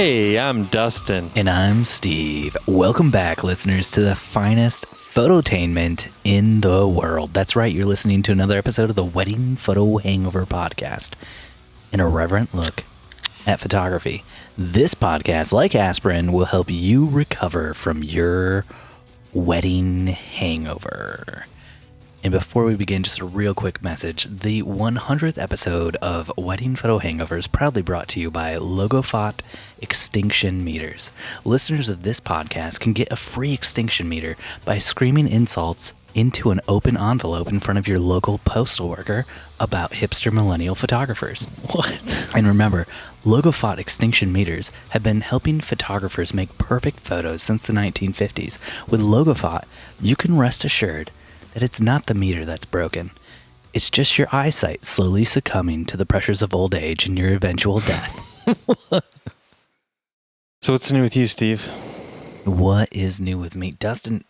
Hey, I'm Dustin. And I'm Steve. Welcome back, listeners, to the finest phototainment in the world. That's right, you're listening to another episode of the Wedding Photo Hangover podcast, an irreverent look at photography. This podcast, like aspirin, will help you recover from your wedding hangover. And before we begin, just a real quick message. The 100th episode of Wedding Photo Hangover is proudly brought to you by Logofot Extinction Meters. Listeners of this podcast can get a free extinction meter by screaming insults into an open envelope in front of your local postal worker about hipster millennial photographers. What? And remember, Logofot Extinction Meters have been helping photographers make perfect photos since the 1950s. With Logofot, you can rest assured that it's not the meter that's broken. It's just your eyesight slowly succumbing to the pressures of old age and your eventual death. So what's new with you, Steve? What is new with me? Dustin,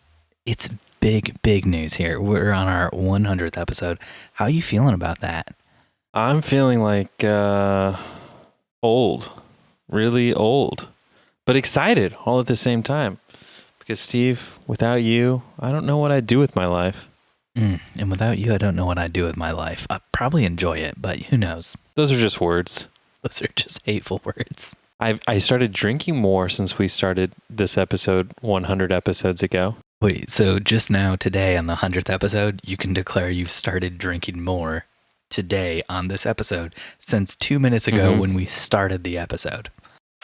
it's big news here. We're on our 100th episode. How are you feeling about that? I'm feeling like old. Really old. But excited all at the same time. Because, Steve, without you, I don't know what I'd do with my life. And without you, I don't know what I'd do with my life. I'd probably enjoy it, but who knows? Those are just words. Those are just hateful words. I started drinking more since we started this episode 100 episodes ago. Wait, so just now, today, on the 100th episode, you can declare you've started drinking more today on this episode since 2 minutes ago when we started the episode.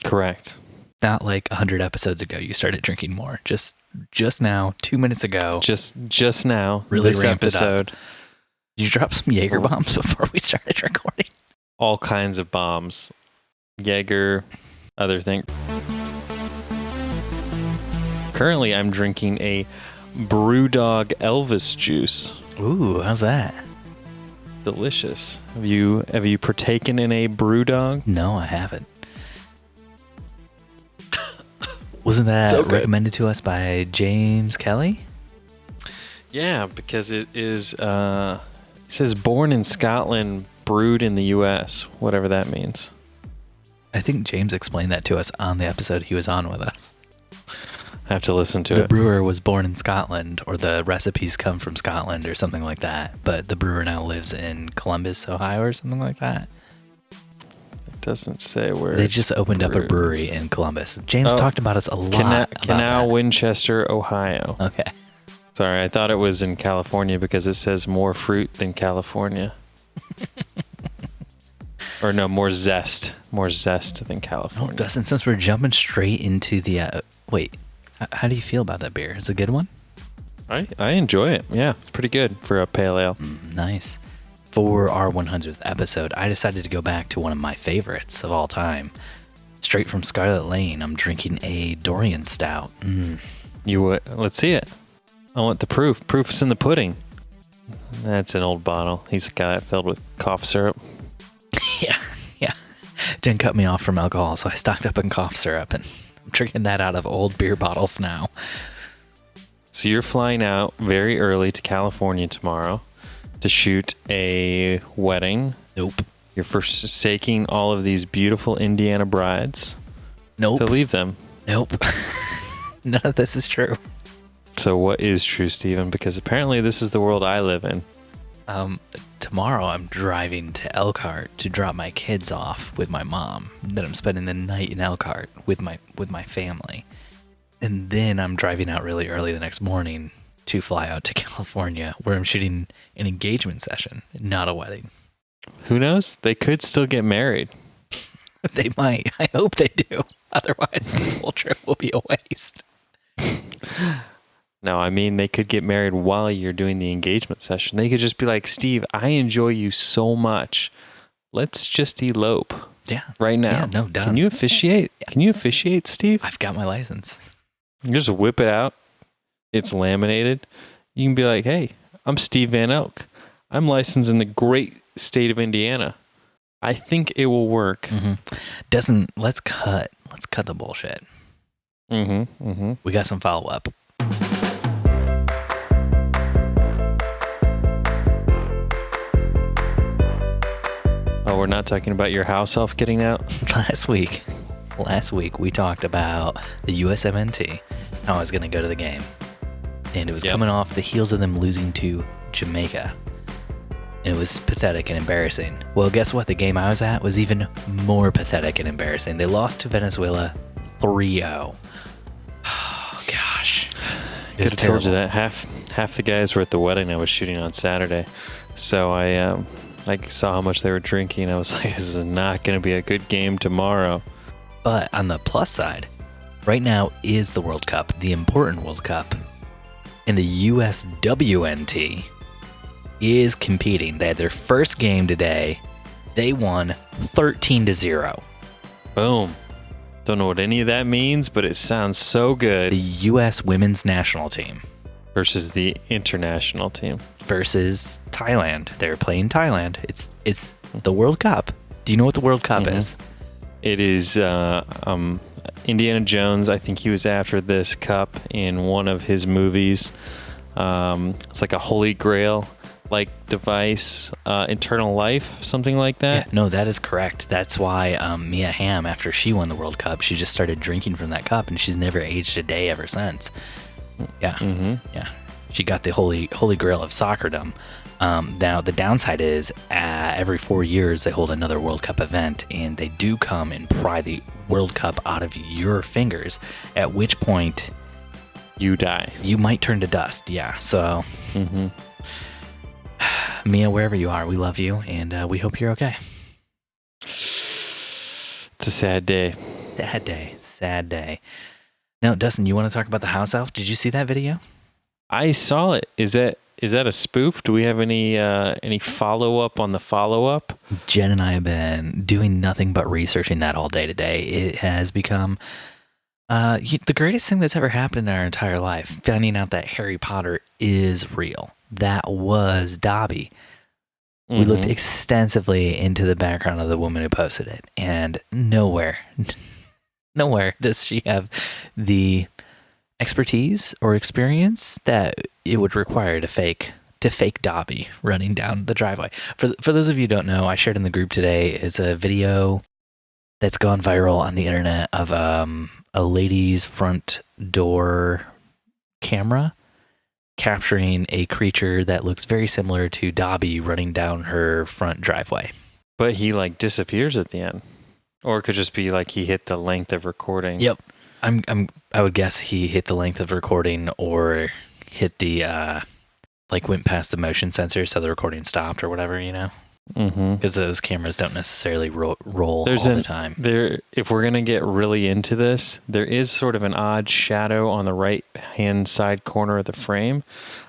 Correct. Not like 100 episodes ago you started drinking more. Just now, 2 minutes ago. Just now, really this ramped episode. It up. Did you drop some Jaeger bombs before we started recording? All kinds of bombs. Jaeger, other things. Currently, I'm drinking a BrewDog Elvis juice. Ooh, how's that? Delicious. Have you partaken in a BrewDog? No, I haven't. Wasn't that recommended to us by James Kelly? Yeah, because it is, it says born in Scotland, brewed in the U.S., whatever that means. I think James explained that to us on the episode he was on with us. I have to listen to it. The brewer was born in Scotland, or the recipes come from Scotland or something like that. But the brewer now lives in Columbus, Ohio or something like that. Doesn't say where. They just opened up a brewery in Columbus. James talked about us a lot. Canal, Winchester, Ohio. Okay. Sorry, I thought it was in California because it says more fruit than California. Or no, more zest than California. Oh, Dustin, since we're jumping straight into the wait, how do you feel about that beer? Is it a good one? I enjoy it. Yeah, it's pretty good for a pale ale. Nice. For our 100th episode, I decided to go back to one of my favorites of all time. Straight from Scarlet Lane, I'm drinking a Dorian Stout. Let's see it. I want the proof. Proof is in the pudding. That's an old bottle. He's got it filled with cough syrup. Yeah. Didn't cut me off from alcohol, so I stocked up on cough syrup, and I'm drinking that out of old beer bottles now. So you're flying out very early to California tomorrow to shoot a wedding. Nope. You're forsaking all of these beautiful Indiana brides. Nope. To leave them. Nope. None of this is true. So what is true, Stephen? Because apparently this is the world I live in. Tomorrow I'm driving to Elkhart to drop my kids off with my mom. Then I'm spending the night in Elkhart with my family. And then I'm driving out really early the next morning to fly out to California, where I'm shooting an engagement session, not a wedding. Who knows? They could still get married. They might. I hope they do. Otherwise, this whole trip will be a waste. No, I mean, they could get married while you're doing the engagement session. They could just be like, Steve, I enjoy you so much. Let's just elope. Yeah. Right now. Yeah, no, done. Can you officiate? Can you officiate, Steve? I've got my license. You just whip it out. It's laminated. You can be like, hey, I'm Steve Van Elk. I'm licensed in the great state of Indiana. I think it will work. Let's cut the bullshit. We got some follow-up. Oh, we're not talking about your house elf getting out? Last week, Last week we talked about the USMNT, how I was going to go to the game. And it was coming off the heels of them losing to Jamaica. And it was pathetic and embarrassing. Well, guess what? The game I was at was even more pathetic and embarrassing. They lost to Venezuela 3-0. Oh, gosh. Could have told you that. Half the guys were at the wedding I was shooting on Saturday. So I saw how much they were drinking. I was like, this is not going to be a good game tomorrow. But on the plus side, right now is the World Cup, the important World Cup. And the USWNT is competing. They had their first game today. They won 13-0. Boom. Don't know what any of that means, but it sounds so good. The U.S. women's national team. Versus the international team. Versus Thailand. They're playing Thailand. It's the World Cup. Do you know what the World Cup is? It is Indiana Jones. I think he was after this cup in one of his movies. It's like a holy grail like device, Eternal Life, something like that. Yeah, no, that is correct. That's why Mia Hamm, after she won the World Cup, she just started drinking from that cup, and she's never aged a day ever since. Yeah, yeah. She got the holy grail of soccerdom. Now, the downside is every 4 years they hold another World Cup event, and they do come and pry the World Cup out of your fingers, at which point you die. You might turn to dust, yeah. So, Mia, wherever you are, we love you, and we hope you're okay. It's a sad day. Sad day. Now, Dustin, you want to talk about the house elf? Did you see that video? I saw it. Is that a spoof? Do we have any follow-up on the follow-up? Jen and I have been doing nothing but researching that all day today. It has become the greatest thing that's ever happened in our entire life, finding out that Harry Potter is real. That was Dobby. We looked extensively into the background of the woman who posted it, and nowhere does she have the expertise or experience that it would require to fake Dobby running down the driveway. For those of you who don't know, I shared in the group today is a video that's gone viral on the internet of a lady's front door camera capturing a creature that looks very similar to Dobby running down her front driveway. But he like disappears at the end. Or it could just be like he hit the length of recording. Yep. I would guess he hit the length of recording or hit the went past the motion sensor so the recording stopped or whatever, you know? Because those cameras don't necessarily roll all the time. If we're going to get really into this, there is sort of an odd shadow on the right-hand side corner of the frame.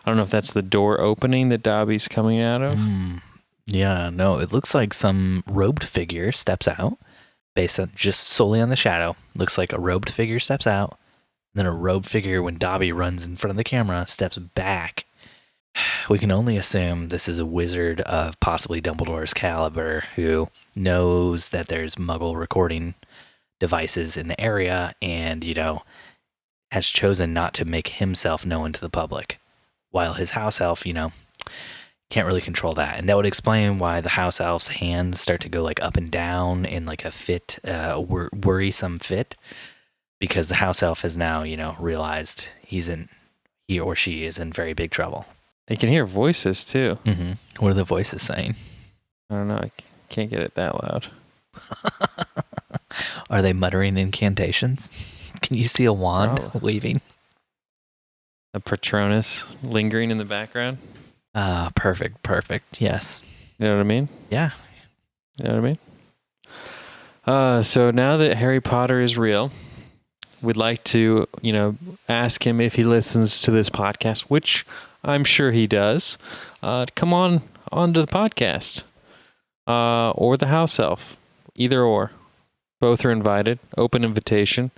I don't know if that's the door opening that Dobby's coming out of. Yeah, no, it looks like some robed figure steps out based on just solely on the shadow. Looks like a robed figure steps out. Then a robed figure, when Dobby runs in front of the camera, steps back. We can only assume this is a wizard of possibly Dumbledore's caliber who knows that there's Muggle recording devices in the area and, has chosen not to make himself known to the public. While his house elf, can't really control that. And that would explain why the house elf's hands start to go like up and down in like a fit, worrisome fit. Because the house elf has now, realized he or she is in very big trouble. You can hear voices too. What are the voices saying? I don't know. I can't get it that loud. Are they muttering incantations? Can you see a wand waving? A Patronus lingering in the background. Perfect. Yes. You know what I mean? Yeah. You know what I mean? So now that Harry Potter is real, we'd like to, ask him if he listens to this podcast, which I'm sure he does. Come onto the podcast, or the house elf, either or. Both are invited. Open invitation,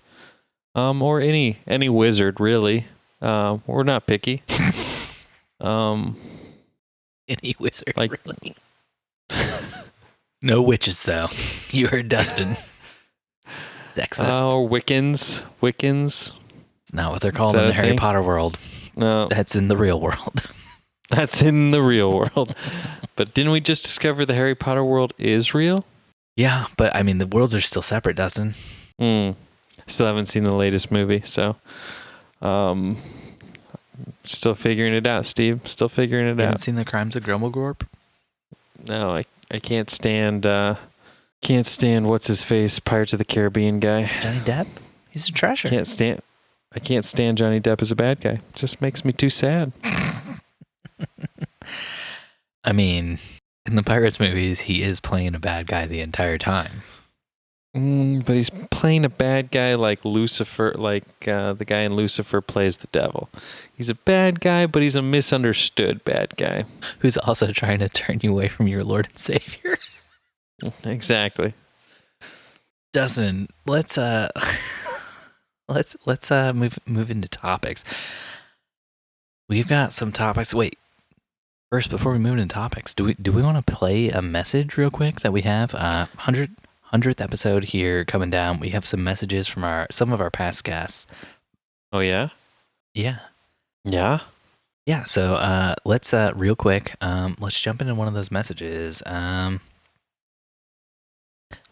or any wizard really. We're not picky. Any wizard, really. No witches though. You heard Dustin. Sexist. Or Wiccans. It's not what they're called in the Harry Potter world. No. That's in the real world. That's in the real world. But didn't we just discover the Harry Potter world is real? Yeah, but I mean, the worlds are still separate, Dustin. Still haven't seen the latest movie, so still figuring it out, Steve. Still figuring it You haven't out. seen The Crimes of Grumblegorp? No, I can't stand what's his face, Pirates of the Caribbean guy. Johnny Depp? He's a treasure. I can't stand Johnny Depp as a bad guy. Just makes me too sad. I mean, in the Pirates movies, he is playing a bad guy the entire time. But he's playing a bad guy like Lucifer, like the guy in Lucifer plays the devil. He's a bad guy, but he's a misunderstood bad guy. Who's also trying to turn you away from your Lord and Savior. Exactly. Dustin, let's move into topics. We've got some topics. Wait, first, before we move into topics, do we want to play a message real quick that we have? 100th episode here coming down. We have some messages from some of our past guests. Oh yeah? Yeah. Yeah? Yeah, so let's real quick, let's jump into one of those messages.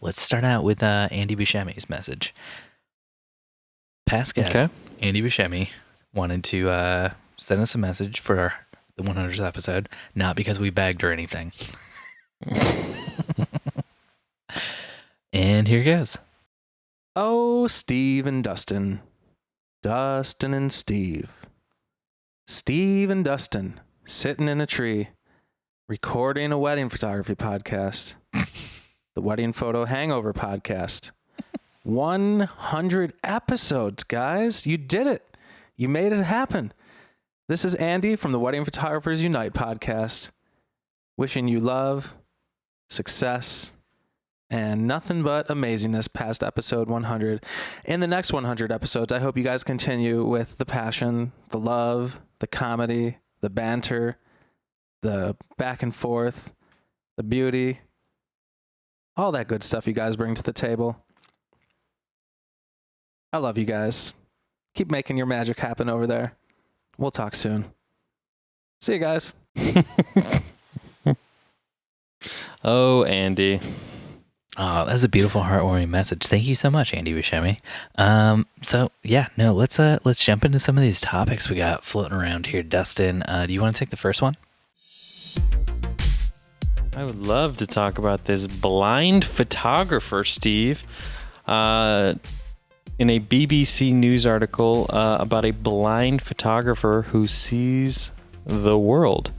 Let's start out with Andy Buscemi's message. Past guest, Okay. Andy Buscemi, wanted to send us a message for the 100th episode, not because we begged or anything. And here goes. Oh, Steve and Dustin. Dustin and Steve. Steve and Dustin sitting in a tree, recording a wedding photography podcast. The Wedding Photo Hangover podcast. 100 episodes, guys. You did it. You made it happen. This is Andy from the Wedding Photographers Unite podcast. Wishing you love, success, and nothing but amazingness past episode 100. In the next 100 episodes, I hope you guys continue with the passion, the love, the comedy, the banter, the back and forth, the beauty, all that good stuff you guys bring to the table. I love you guys. Keep making your magic happen over there. We'll talk soon. See you guys. Oh, Andy. Oh, that's a beautiful, heartwarming message. Thank you so much, Andy Buscemi. So yeah, no, let's jump into some of these topics we got floating around here. Dustin, do you want to take the first one? I would love to talk about this blind photographer, Steve. In a BBC News article about a blind photographer who sees the world.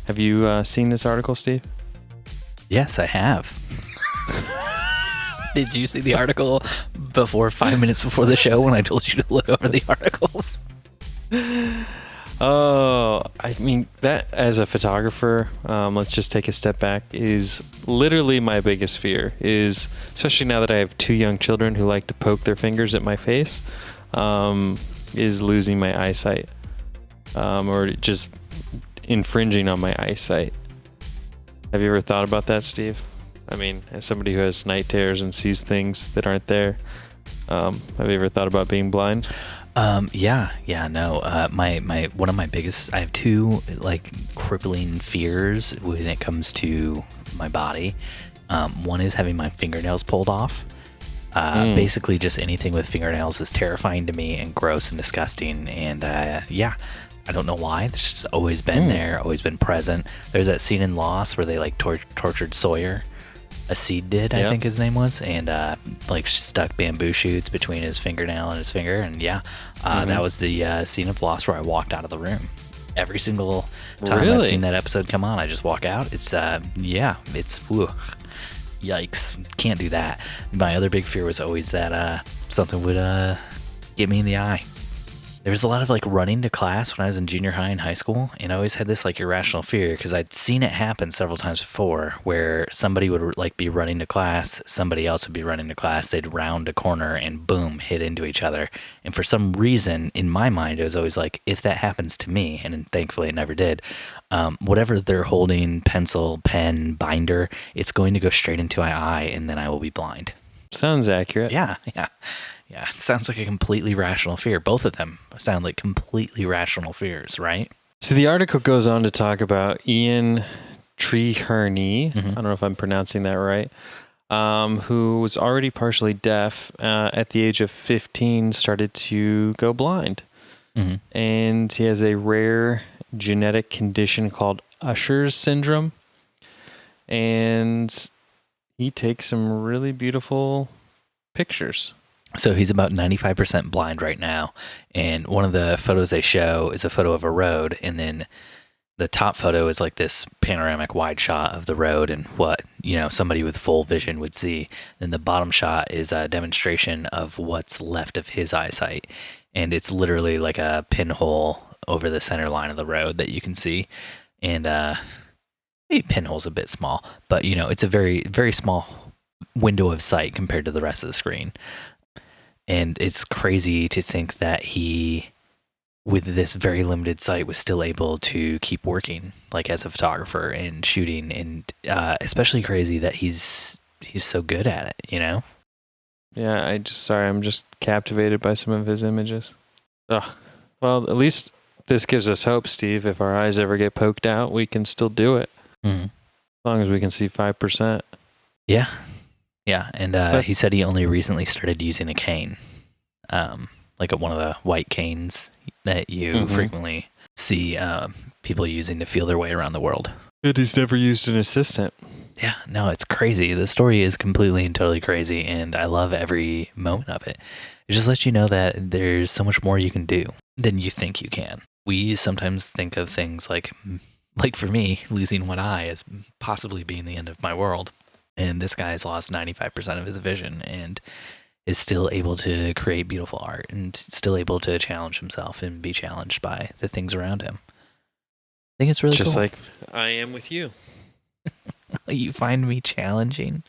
Have you seen this article, Steve? Yes, I have. Did you see the article 5 minutes before the show when I told you to look over the articles? Oh, I mean, that as a photographer, let's just take a step back, is literally my biggest fear, is, especially now that I have 2 young children who like to poke their fingers at my face, is losing my eyesight, or just infringing on my eyesight. Have you ever thought about that, Steve? I mean, as somebody who has night terrors and sees things that aren't there, have you ever thought about being blind? No. One of my biggest, I have 2 like crippling fears when it comes to my body. One is having my fingernails pulled off. Basically just anything with fingernails is terrifying to me and gross and disgusting. And, I don't know why. It's just always been there, always been present. There's that scene in Lost where they like tortured Sawyer. A seed did, I think his name was, and like stuck bamboo shoots between his fingernail and his finger, and that was the scene of Lost where I walked out of the room. Every single time I've seen that episode come on, I just walk out. It's whew, yikes, can't do that. My other big fear was always that something would get me in the eye. There was a lot of like running to class when I was in junior high and high school, and I always had this like irrational fear because I'd seen it happen several times before where somebody would like be running to class, somebody else would be running to class, they'd round a corner and boom, hit into each other. And for some reason in my mind, it was always like, if that happens to me, and thankfully it never did, whatever they're holding, pencil, pen, binder, it's going to go straight into my eye and then I will be blind. Sounds accurate. Yeah. It sounds like a completely rational fear. Both of them sound like completely rational fears, right? So the article goes on to talk about Ian Treherne. I don't know if I'm pronouncing that right. who was already partially deaf, at the age of 15, started to go blind. Mm-hmm. And he has a rare genetic condition called Usher's syndrome. And he takes some really beautiful pictures. So he's about 95% blind right now. And one of the photos they show is a photo of a road. And then the top photo is like this panoramic wide shot of the road and what, somebody with full vision would see. Then the bottom shot is a demonstration of what's left of his eyesight. And it's literally like a pinhole over the center line of the road that you can see. And maybe pinhole's a bit small, but it's a very, very small window of sight compared to the rest of the screen. And it's crazy to think that he, with this very limited sight, was still able to keep working like as a photographer and shooting, and especially crazy that he's so good at it, Yeah, I'm just captivated by some of his images. Ugh. Well, at least this gives us hope, Steve. If our eyes ever get poked out, we can still do it. Mm-hmm. As long as we can see 5%. Yeah. Yeah, and he said he only recently started using a cane, like one of the white canes that you frequently see people using to feel their way around the world. But he's never used an assistant. Yeah, no, it's crazy. The story is completely and totally crazy, and I love every moment of it. It just lets you know that there's so much more you can do than you think you can. We sometimes think of things like for me, losing one eye as possibly being the end of my world. And this guy's lost 95% of his vision and is still able to create beautiful art and still able to challenge himself and be challenged by the things around him. I think it's really just cool. Like I am with you. You find me challenging?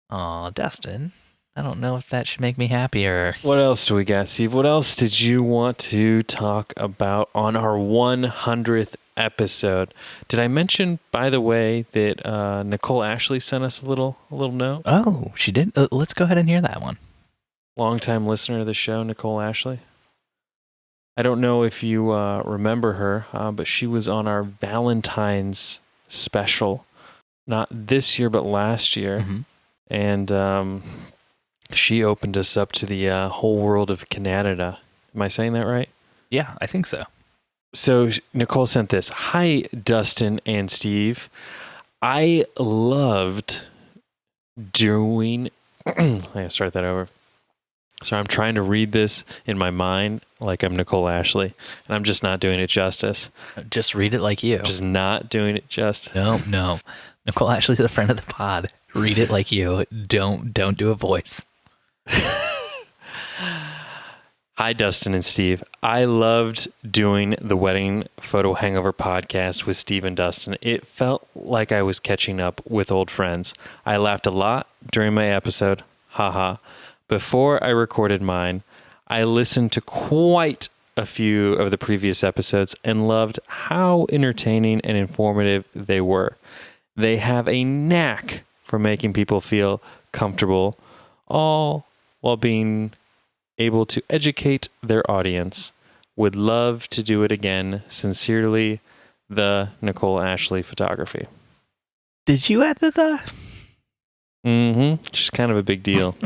Aw, Dustin, I don't know if that should make me happier. What else do we got, Steve? What else did you want to talk about on our 100th episode? Did I mention, by the way, that Nicole Ashley sent us a little note? Oh, she did? Let's go ahead and hear that one. Longtime listener of the show, Nicole Ashley. I don't know if you remember her, but she was on our Valentine's special. Not this year, but last year. Mm-hmm. And she opened us up to the whole world of Canada. Am I saying that right? Yeah, I think so. So Nicole sent this. Hi, Dustin and Steve. I loved doing... I gotta start that over. So I'm trying to read this in my mind like I'm Nicole Ashley, and I'm just not doing it justice. Just read it like you. Just not doing it justice. No. Nicole Ashley's a friend of the pod. Read it like you. Don't do a voice. Hi, Dustin and Steve. I loved doing the Wedding Photo Hangover podcast with Steve and Dustin. It felt like I was catching up with old friends. I laughed a lot during my episode. Haha. Before I recorded mine, I listened to quite a few of the previous episodes and loved how entertaining and informative they were. They have a knack for making people feel comfortable, all while being able to educate their audience. Would love to do it again. Sincerely, the Nicole Ashley Photography. Did you add the? Mm-hmm. Just kind of a big deal.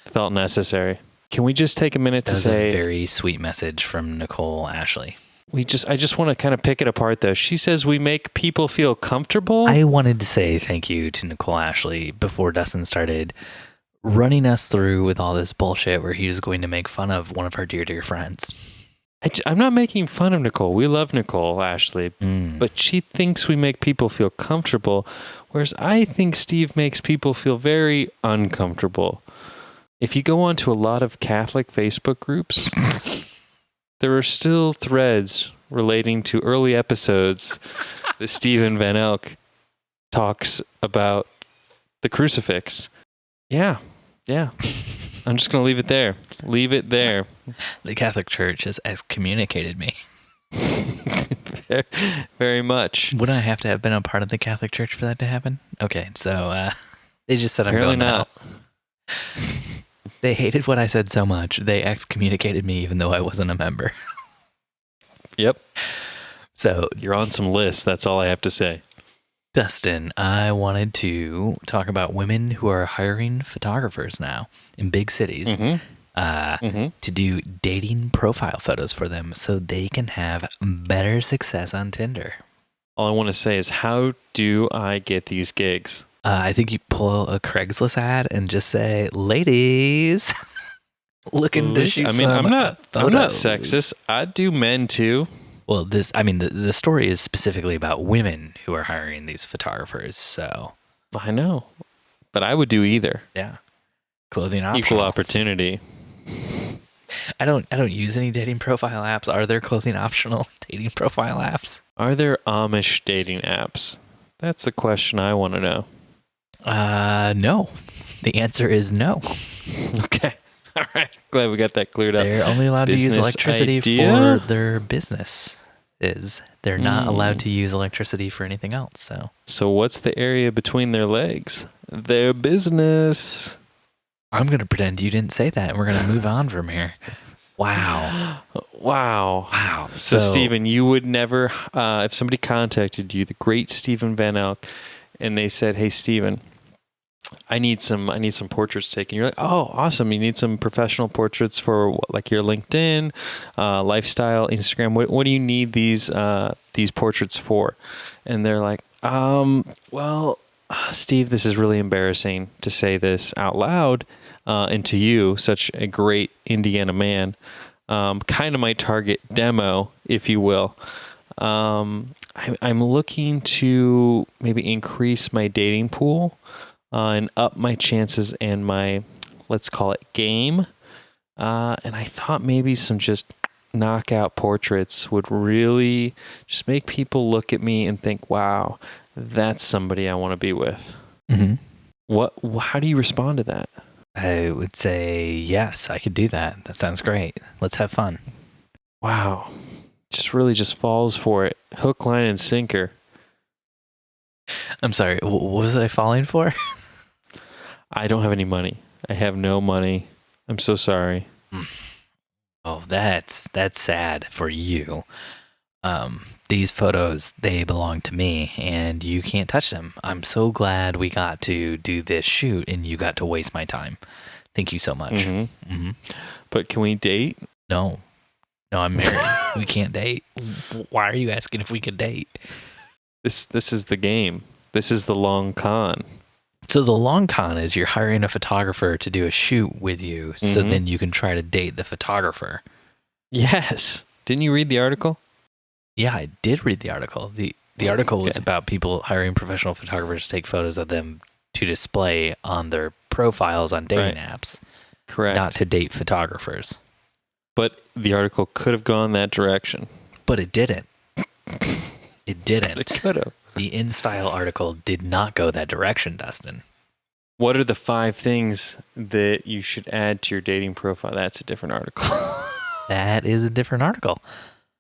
Felt necessary. Can we just take a minute to say... a very sweet message from Nicole Ashley. I just want to kind of pick it apart, though. She says we make people feel comfortable. I wanted to say thank you to Nicole Ashley before Dustin started running us through with all this bullshit where he was going to make fun of one of our dear friends. I'm not making fun of Nicole. We love Nicole Ashley, but she thinks we make people feel comfortable, whereas I think Steve makes people feel very uncomfortable. If you go onto a lot of Catholic Facebook groups, there are still threads relating to early episodes that Stephen Van Elk talks about the crucifix. Yeah. I'm just going to leave it there. Leave it there. The Catholic Church has excommunicated me. very, very much. Would I have to have been a part of the Catholic Church for that to happen? Okay, so they just said Apparently I'm going not. out. They hated what I said so much, they excommunicated me even though I wasn't a member. Yep. So you're on some lists. That's all I have to say. Dustin, I wanted to talk about women who are hiring photographers now in big cities to do dating profile photos for them so they can have better success on Tinder. All I want to say is, how do I get these gigs? I think you pull a Craigslist ad and just say, ladies, looking to shoot some I'm not photos. sexist. I do men too. Well, the story is specifically about women who are hiring these photographers. So I know, but I would do either. yeah, clothing optional. Equal opportunity. I don't use any dating profile apps. Are there clothing optional dating profile apps? Are there Amish dating apps? That's the question I want to know. No. The answer is no. Okay. All right. Glad we got that cleared up. They're only allowed to use Business electricity idea? for their business. They're not allowed to use electricity for anything else. So what's the area between their legs? Their business. I'm going to pretend you didn't say that, and we're going to move on from here. Wow. Wow. So Stephen, you would never, if somebody contacted you, the great Stephen Van Elk, and they said, "Hey, Stephen, I need some portraits taken." You're like, "Oh, awesome! You need some professional portraits for like your LinkedIn, lifestyle, Instagram. What do you need these portraits for?" And they're like, "Well, Steve, this is really embarrassing to say this out loud, and to you, such a great Indiana man, kind of my target demo, if you will. I'm looking to maybe increase my dating pool." And up my chances and my, let's call it, game. And I thought maybe some just knockout portraits would really just make people look at me and think, wow, that's somebody I want to be with. Mm-hmm. How do you respond to that? I would say, yes, I could do that. That sounds great. Let's have fun. Wow. Just falls for it. Hook, line, and sinker. I'm sorry, what was I falling for? I don't have any money. I have no money. I'm so sorry. Oh, that's sad for you. These photos, they belong to me, and you can't touch them. I'm so glad we got to do this shoot, and you got to waste my time. Thank you so much. Mm-hmm. Mm-hmm. But can we date? No, I'm married. We can't date. Why are you asking if we could date? This is the game. This is the long con. So the long con is you're hiring a photographer to do a shoot with you, so then you can try to date the photographer. Yes. Didn't you read the article? Yeah, I did read the article. The article was about people hiring professional photographers to take photos of them to display on their profiles on dating apps. Correct. Not to date photographers. But the article could have gone that direction. But it didn't. It didn't. It could have. The InStyle article did not go that direction, Dustin. What are the 5 things that you should add to your dating profile? That's a different article. That is a different article.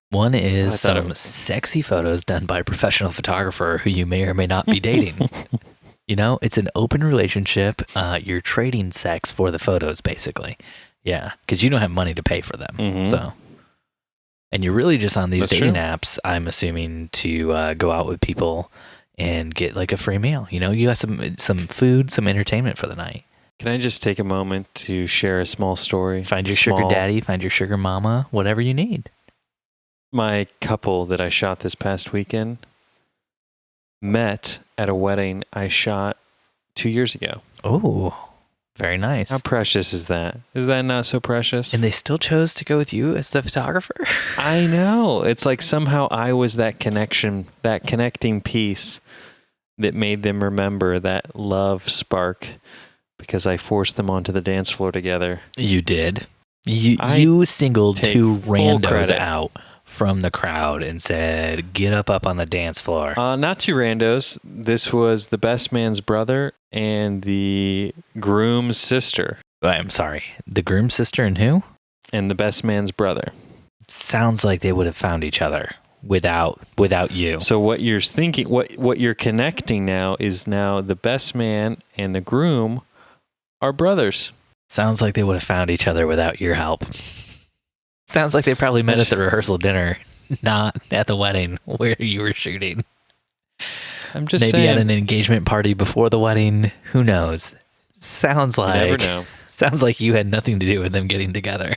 One is some sexy photos done by a professional photographer who you may or may not be dating. You know, it's an open relationship. You're trading sex for the photos, basically. Yeah, because you don't have money to pay for them. Mm-hmm. So, and you're really just on these dating apps, I'm assuming, to go out with people and get like a free meal. You know, you got some food, some entertainment for the night. Can I just take a moment to share a small story? Find your sugar daddy, find your sugar mama, whatever you need. My couple that I shot this past weekend met at a wedding I shot 2 years ago. Oh, very nice. How precious is that? Is that not so precious? And they still chose to go with you as the photographer? I know. It's like somehow I was that connection, that connecting piece that made them remember that love spark because I forced them onto the dance floor together. You did. You singled 2 randos out from the crowd and said, get up on the dance floor. Not 2 randos. This was the best man's brother and the groom's sister. I'm sorry. The groom's sister and who? And the best man's brother. Sounds like they would have found each other without you. So what you're thinking, what you're connecting now is now the best man and the groom are brothers. Sounds like they would have found each other without your help. Sounds like they probably met at the rehearsal dinner, not at the wedding where you were shooting. I'm just Maybe saying. at an engagement party before the wedding. Who knows? Sounds You never like know. sounds like you had nothing to do with them getting together.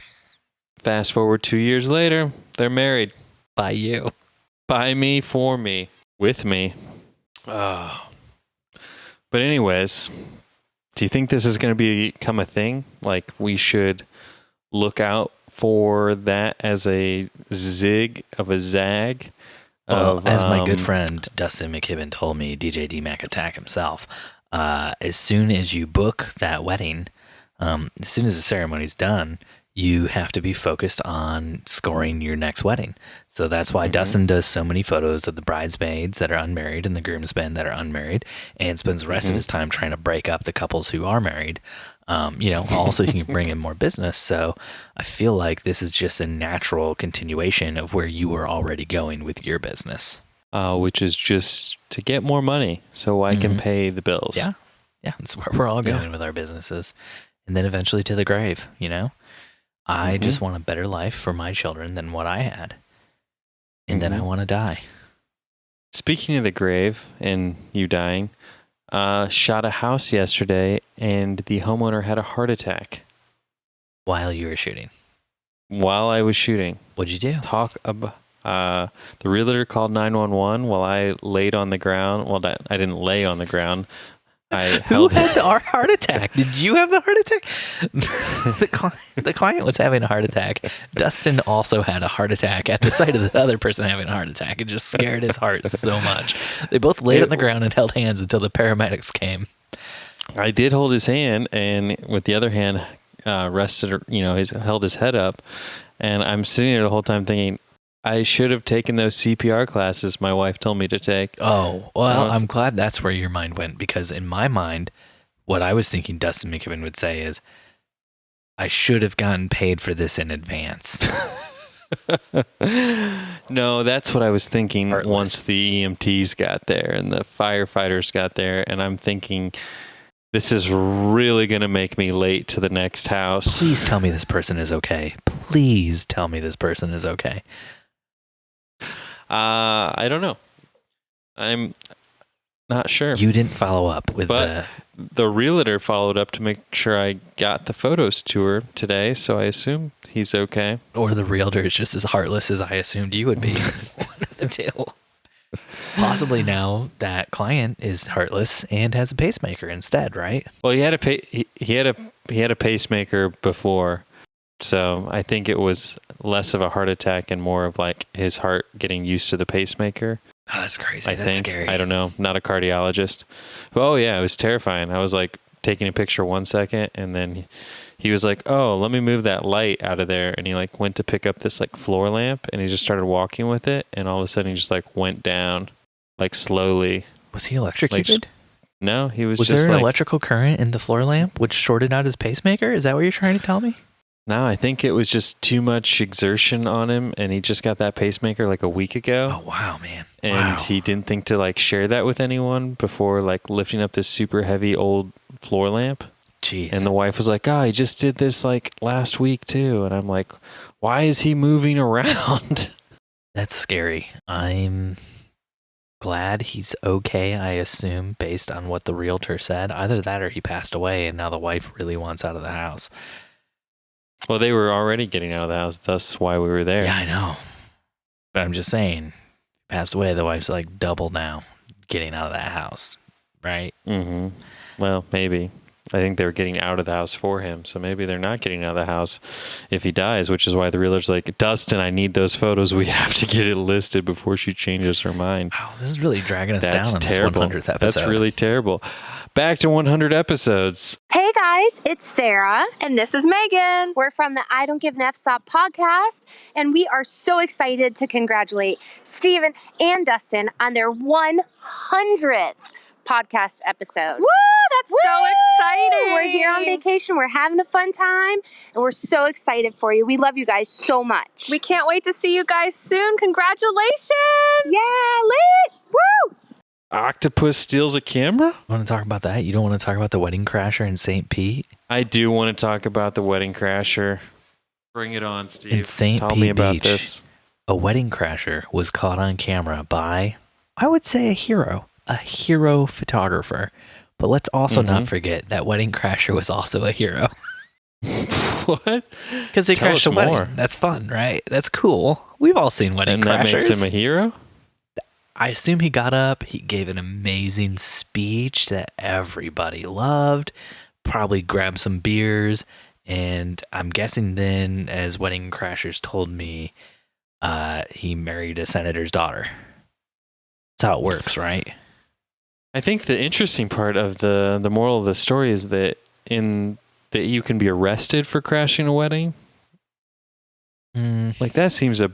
Fast forward 2 years later, they're married. By you. By me, for me, with me. Oh. But anyways, do you think this is going to become a thing? Like we should look out for that as a zag? Well, as my good friend Dustin McKibben told me, DJ D-Mac Attack himself, as soon as you book that wedding, as soon as the ceremony's done, you have to be focused on scoring your next wedding. So that's why Dustin does so many photos of the bridesmaids that are unmarried and the groomsmen that are unmarried, and spends the rest of his time trying to break up the couples who are married. Also he can bring in more business. So I feel like this is just a natural continuation of where you were already going with your business. Which is just to get more money so I can pay the bills. Yeah. Yeah. That's where we're all going with our businesses. And then eventually to the grave, I just want a better life for my children than what I had. And then I want to die. Speaking of the grave and you dying, shot a house yesterday and the homeowner had a heart attack. While you were shooting. While I was shooting. What'd you do? Talk about the realtor called 911 while I laid on the ground. Well, I didn't lay on the ground. Who had the heart attack? Did you have the heart attack? The client was having a heart attack. Dustin also had a heart attack at the sight of the other person having a heart attack. It just scared his heart so much. They both laid on the ground and held hands until the paramedics came. I did hold his hand, and with the other hand rested, held his head up. And I'm sitting there the whole time thinking, I should have taken those CPR classes my wife told me to take. Oh, well, I'm glad that's where your mind went, because in my mind, what I was thinking Dustin McKibben would say is, I should have gotten paid for this in advance. No, that's what I was thinking. Heartless. Once the EMTs got there and the firefighters got there, and I'm thinking, this is really going to make me late to the next house. Please tell me this person is okay. Please tell me this person is okay. I don't know. I'm not sure. You didn't follow up with the realtor followed up to make sure I got the photos to her today, so I assume he's okay. Or the realtor is just as heartless as I assumed you would be. One of the two. Possibly now that client is heartless and has a pacemaker instead, right? Well, he had a pacemaker before. So I think it was less of a heart attack and more of like his heart getting used to the pacemaker. Oh, that's crazy. That's think. Scary. I don't know. Not a cardiologist. Oh yeah, it was terrifying. I was like taking a picture 1 second, and then he was like, "Oh, let me move that light out of there." And he like went to pick up this like floor lamp, and he just started walking with it, and all of a sudden he just like went down, like slowly. Was he electrocuted? No, he was. Was just there an like, electrical current in the floor lamp which shorted out his pacemaker? Is that what you're trying to tell me? No, I think it was just too much exertion on him, and he just got that pacemaker like a week ago. Oh, wow, man. And he didn't think to like share that with anyone before like lifting up this super heavy old floor lamp. Jeez. And the wife was like, "Oh, he just did this like last week too." And I'm like, "Why is he moving around?" That's scary. I'm glad he's okay, I assume, based on what the realtor said. Either that or he passed away and now the wife really wants out of the house. Well, they were already getting out of the house. That's why we were there. Yeah, I know. But I'm just saying, passed away, the wife's like double now getting out of that house, right? Mm-hmm. Well, maybe. I think they were getting out of the house for him. So maybe they're not getting out of the house if he dies, which is why the realtor's like, "Dustin, I need those photos. We have to get it listed before she changes her mind." Wow, this is really dragging us That's down on terrible. this 100th episode. That's really terrible. Back to 100 episodes. Hey guys, it's Sarah. And this is Megan. We're from the I Don't Give an F Stop podcast, and we are so excited to congratulate Steven and Dustin on their 100th podcast episode. Woo! That's so exciting. We're here on vacation. We're having a fun time, and we're so excited for you. We love you guys so much. We can't wait to see you guys soon. Congratulations. Yeah, lit. Woo! Octopus steals a camera? Want to talk about that? You don't want to talk about the wedding crasher in St. Pete? I do want to talk about the wedding crasher. Bring it on, Steve. In St. Tell Pete me about Beach, this. A wedding crasher was caught on camera by, I would say, a hero. a hero photographer. But let's also not forget that Wedding Crasher was also a hero. What? Because they Tell crashed a us wedding. more. That's fun, right? That's cool. We've all seen wedding And crashers. that makes him a hero? I assume he got up, he gave an amazing speech that everybody loved, probably grabbed some beers, and I'm guessing then, as Wedding Crashers told me, he married a senator's daughter. That's how it works, right? I think the interesting part of the moral of the story is that that you can be arrested for crashing a wedding. Like, that seems a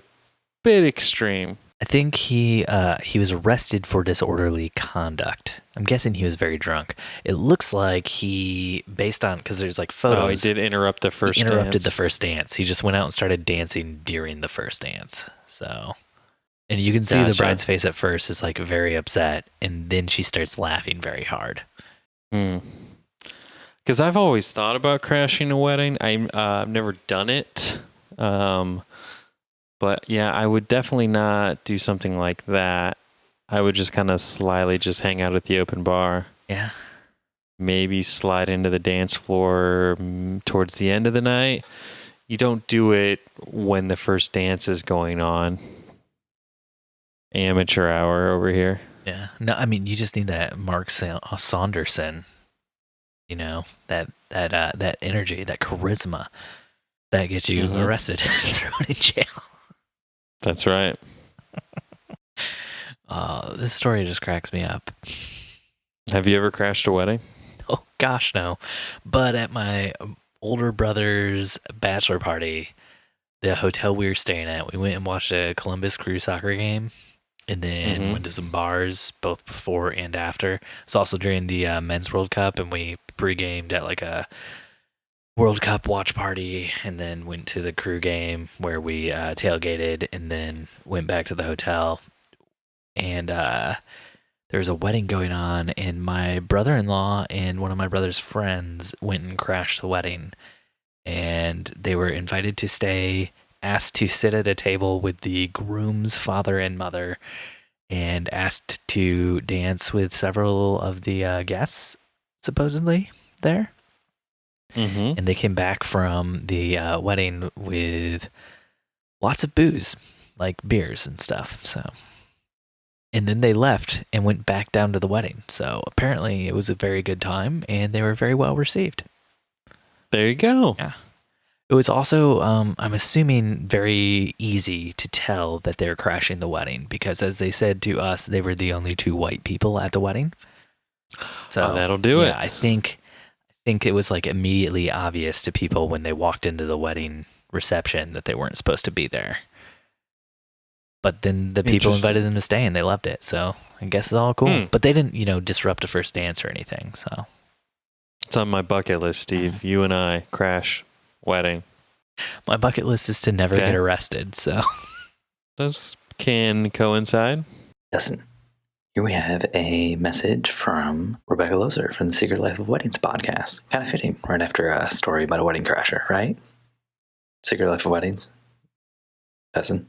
bit extreme. I think he was arrested for disorderly conduct. I'm guessing he was very drunk. It looks like he, based on, because there's like photos. Oh, he did interrupt the first dance. He interrupted the first dance. He just went out and started dancing during the first dance. So, and you can see the bride's face at first is like very upset, and then she starts laughing very hard. Because I've always thought about crashing a wedding. I've never done it. But yeah, I would definitely not do something like that. I would just kind of slyly just hang out at the open bar. Yeah. Maybe slide into the dance floor towards the end of the night. You don't do it when the first dance is going on. Amateur hour over here. Yeah. No, I mean, you just need that Mark Saunderson, you know, that energy, that charisma that gets you arrested and thrown in jail. That's right. This story just cracks me up. Have you ever crashed a wedding? Oh, gosh, no. But at my older brother's bachelor party, the hotel we were staying at, we went and watched a Columbus Crew soccer game and then went to some bars both before and after. It's also during the Men's World Cup, and we pre-gamed at like a World Cup watch party and then went to the crew game where we tailgated and then went back to the hotel. And there was a wedding going on, and my brother-in-law and one of my brother's friends went and crashed the wedding. And they were invited to stay, asked to sit at a table with the groom's father and mother, and asked to dance with several of the guests, supposedly, there. And they came back from the wedding with lots of booze, like beers and stuff. So, and then they left and went back down to the wedding. So apparently it was a very good time, and they were very well received. There you go. Yeah. It was also, I'm assuming, very easy to tell that they're crashing the wedding because, as they said to us, they were the only two white people at the wedding. So that'll do it. I think it was like immediately obvious to people when they walked into the wedding reception that they weren't supposed to be there. But then the people invited them to stay and they loved it. So I guess it's all cool. But they didn't, disrupt a first dance or anything. So it's on my bucket list, Steve. You and I crash wedding. My bucket list is to never get arrested. So those can coincide. Dustin. Here we have a message from Rebecca Loser from the Secret Life of Weddings podcast. Kind of fitting right after a story about a wedding crasher, right? Secret Life of Weddings. Dustin.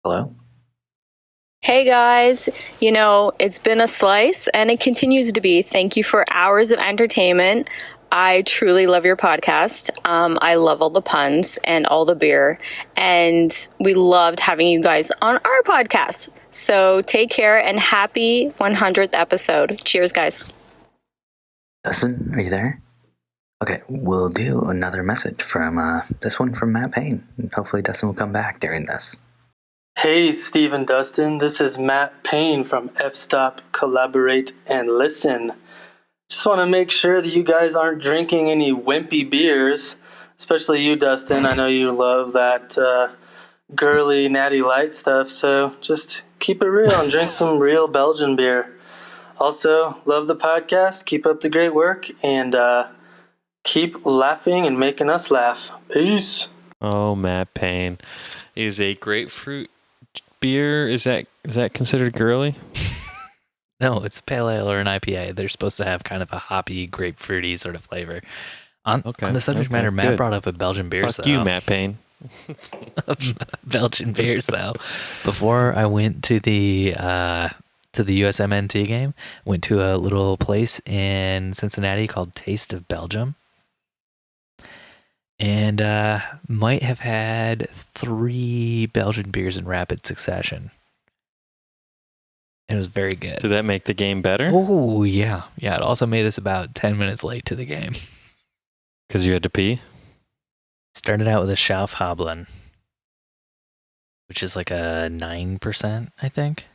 Hello? Hey guys, it's been a slice and it continues to be. Thank you for hours of entertainment. I truly love your podcast. I love all the puns and all the beer. And we loved having you guys on our podcast. So take care and happy 100th episode. Cheers, guys. Dustin, are you there? Okay, we'll do another message from this one from Matt Payne. Hopefully Dustin will come back during this. Hey, Steve and Dustin. This is Matt Payne from F-Stop Collaborate and Listen. Just want to make sure that you guys aren't drinking any wimpy beers, especially you, Dustin. I know you love that girly, natty light stuff, so just keep it real and drink some real Belgian beer. Also, love the podcast. Keep up the great work, and keep laughing and making us laugh. Peace. Oh, Matt Payne. Is a grapefruit beer, is that considered girly? No, it's a pale ale or an IPA. They're supposed to have kind of a hoppy, grapefruity sort of flavor. On the subject matter, Matt brought up a Belgian Beers. Fuck you, Matt Payne. Belgian Beers, though. Before I went to the to the USMNT game. Went to a little place in Cincinnati called Taste of Belgium. And might have had 3 Belgian beers in rapid succession. It was very good. Did that make the game better? Oh, yeah. Yeah, it also made us about 10 minutes late to the game. Because you had to pee? Started out with a Schaufhablen, which is like a 9%, I think.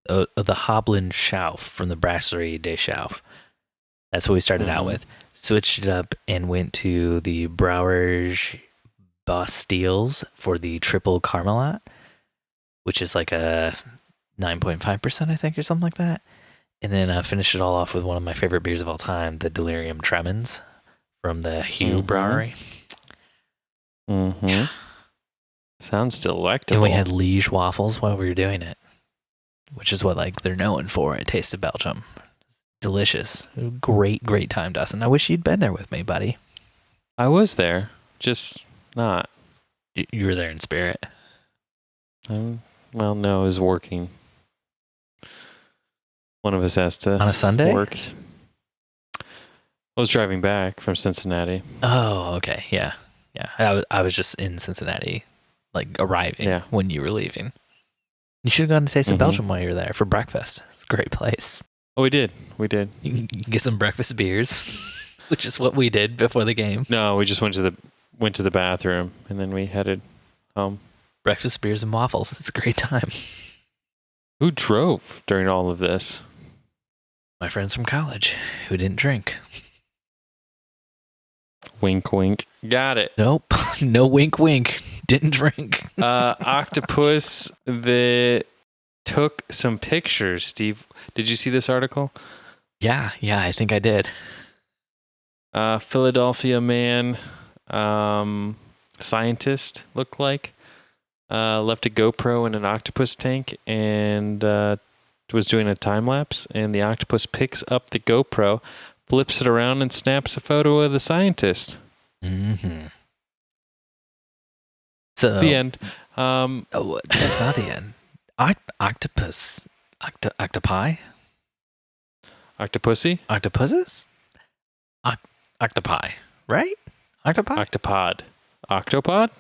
The Hoblen Schauf from the Brasserie des Schauf. That's what we started out with. Switched it up and went to the Brouwerij Bastilles for the Triple Carmelat, which is like a 9.5%, I think, or something like that. And then finished it all off with one of my favorite beers of all time, the Delirium Tremens from the Hue Brewery. Yeah. Sounds delectable. And we had Liege waffles while we were doing it, which is what like they're known for at Taste of Belgium. Delicious. Great time, Dustin. I wish you'd been there with me, buddy. I was there, just not. You were there in spirit. Well, no, I was working. One of us has to on a Sunday work. I was driving back from Cincinnati. Oh, okay. Yeah. I was just in Cincinnati, like arriving when you were leaving. You should have gone to Taste of Belgium while you were there for breakfast. It's a great place. Oh, we did. You can get some breakfast beers, which is what we did before the game. No, we just went to the bathroom and then we headed home. Breakfast beers and waffles. It's a great time. Who drove during all of this? My friends from college who didn't drink. Wink, wink. Got it. Nope. No wink, wink. Didn't drink. Octopus that took some pictures. Steve, did you see this article? Yeah, I think I did. Philadelphia man, scientist, looked like, left a GoPro in an octopus tank and was doing a time lapse. And the octopus picks up the GoPro, flips it around, and snaps a photo of the scientist. Mm-hmm. So the end. That's not the end. Octopus, octopi, Octopussy, octopuses, octopi, right? Octopi, octopod.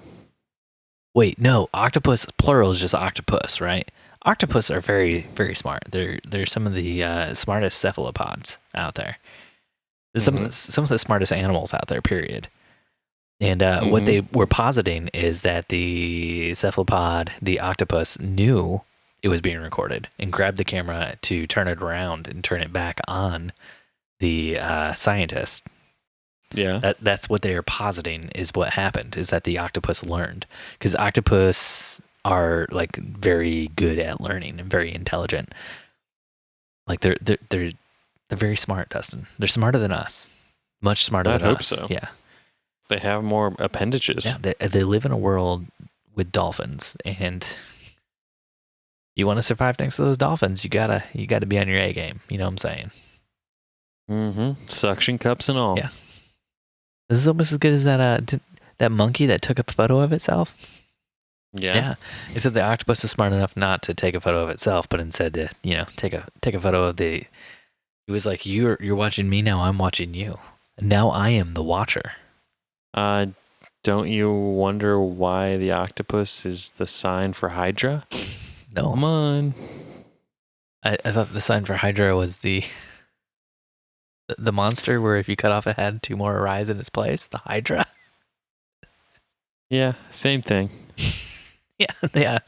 Wait, no. Octopus plural is just octopus, right? Octopus are very, very smart. They're some of the smartest cephalopods out there. There's some of the smartest animals out there. Period. And what they were positing is that the cephalopod, the octopus, knew it was being recorded and grabbed the camera to turn it around and turn it back on the scientist. Yeah. That's what they are positing is what happened, is that the octopus learned. Because octopus are like very good at learning and very intelligent. Like they're very smart, Dustin. They're smarter than us. Much smarter than us. I hope so. Yeah. They have more appendages. Yeah, they live in a world with dolphins, and you want to survive next to those dolphins, you gotta be on your A game. You know what I'm saying? Mm-hmm. Suction cups and all. Yeah. This is almost as good as that monkey that took a photo of itself. Yeah. Except the octopus is smart enough not to take a photo of itself, but instead to take a photo of the. It was like you're watching me now. I'm watching you. Now I am the watcher. Don't you wonder why the octopus is the sign for Hydra? No. Come on. I thought the sign for Hydra was the monster where if you cut off a head, 2 more arise in its place. The Hydra. Yeah, same thing. Yeah.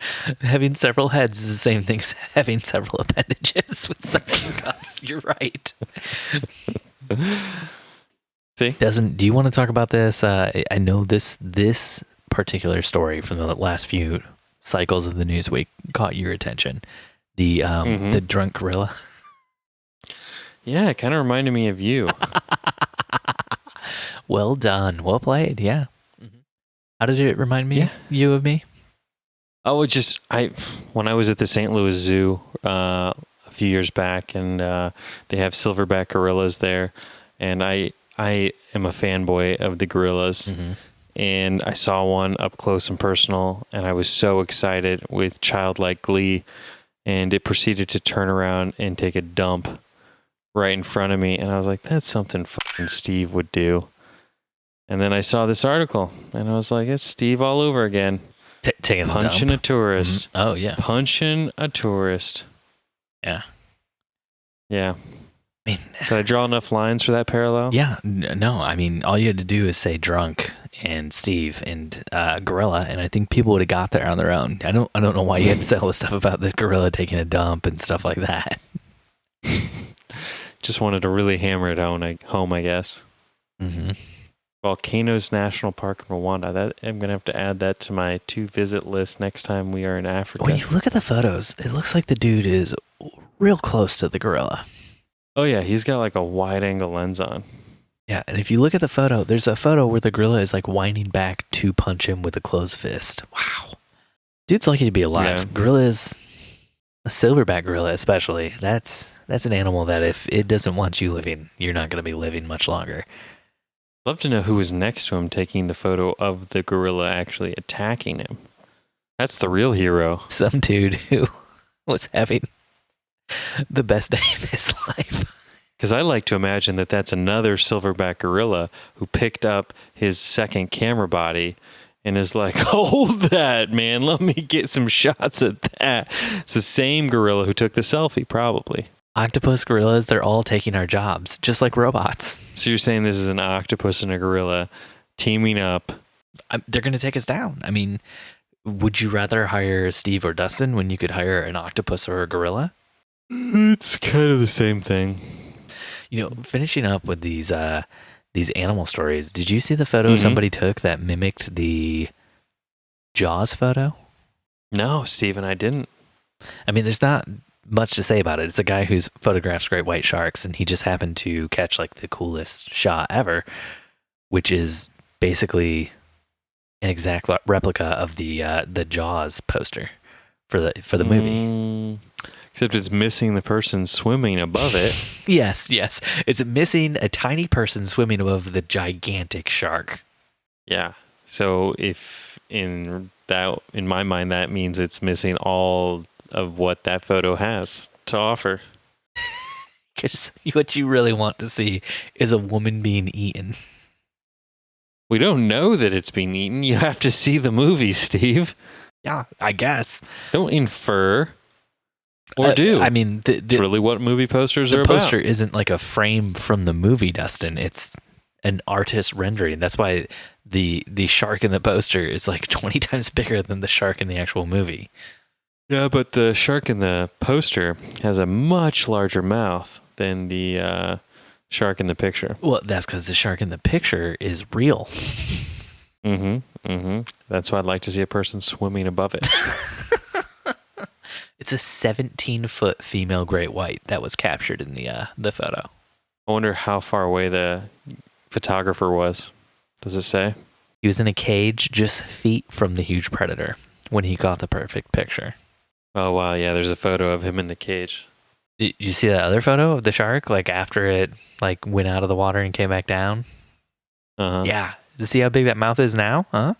Having several heads is the same thing as having several appendages with suction cups. You're right. See? Do you want to talk about this? I know this particular story from the last few cycles of the news week caught your attention. The drunk gorilla. Yeah, it kind of reminded me of you. Well done. Well played. Yeah. How did it remind me? You of me? Oh, when I was at the St. Louis Zoo a few years back, and they have silverback gorillas there, and I am a fanboy of the gorillas, and I saw one up close and personal, and I was so excited with childlike glee, and it proceeded to turn around and take a dump right in front of me. And I was like, that's something fucking Steve would do. And then I saw this article, and I was like, it's Steve all over again. Taking a dump. Punching a tourist. Oh, yeah. Punching a tourist. Yeah. Yeah. I mean, did I draw enough lines for that parallel? Yeah. No, I mean, all you had to do is say drunk and Steve and gorilla, and I think people would have got there on their own. I don't know why you had to say all the stuff about the gorilla taking a dump and stuff like that. Just wanted to really hammer it home, I guess. Mm-hmm. Volcanoes National Park in Rwanda. I'm going to have to add that to my to-visit list next time we are in Africa. When you look at the photos, it looks like the dude is real close to the gorilla. Oh, yeah. He's got like a wide-angle lens on. Yeah, and if you look at the photo, there's a photo where the gorilla is like winding back to punch him with a closed fist. Wow. Dude's lucky to be alive. Yeah. Gorillas, a silverback gorilla especially, that's an animal that if it doesn't want you living, you're not going to be living much longer. Love to know who was next to him taking the photo of the gorilla actually attacking him. That's the real hero. Some dude who was having the best day of his life. Because I like to imagine that that's another silverback gorilla who picked up his second camera body and is like, hold that, man. Let me get some shots at that. It's the same gorilla who took the selfie, probably. Octopus gorillas, they're all taking our jobs, just like robots. So you're saying this is an octopus and a gorilla teaming up? They're going to take us down. I mean, would you rather hire Steve or Dustin when you could hire an octopus or a gorilla? It's kind of the same thing. You know, finishing up with these animal stories, did you see the photo somebody took that mimicked the Jaws photo? No, Steven, I didn't. I mean, there's not much to say about it. It's a guy who's photographs great white sharks, and he just happened to catch like the coolest shot ever, which is basically an exact replica of the Jaws poster for the movie. Except it's missing the person swimming above it. Yes. It's missing a tiny person swimming above the gigantic shark. Yeah. So if in my mind, that means it's missing all of what that photo has to offer. Because what you really want to see is a woman being eaten. We don't know that it's being eaten. You have to see the movie, Steve. Yeah, I guess. Don't infer. Or do. I mean, it's really what movie posters are about. The poster isn't like a frame from the movie, Dustin. It's an artist rendering. That's why the shark in the poster is like 20 times bigger than the shark in the actual movie. Yeah, but the shark in the poster has a much larger mouth than the shark in the picture. Well, that's because the shark in the picture is real. That's why I'd like to see a person swimming above it. It's a 17-foot female great white that was captured in the photo. I wonder how far away the photographer was. Does it say? He was in a cage just feet from the huge predator when he got the perfect picture. Oh, wow. Yeah, there's a photo of him in the cage. Did you see that other photo of the shark, like after it like went out of the water and came back down? Uh-huh. Yeah. You see how big that mouth is now? Huh?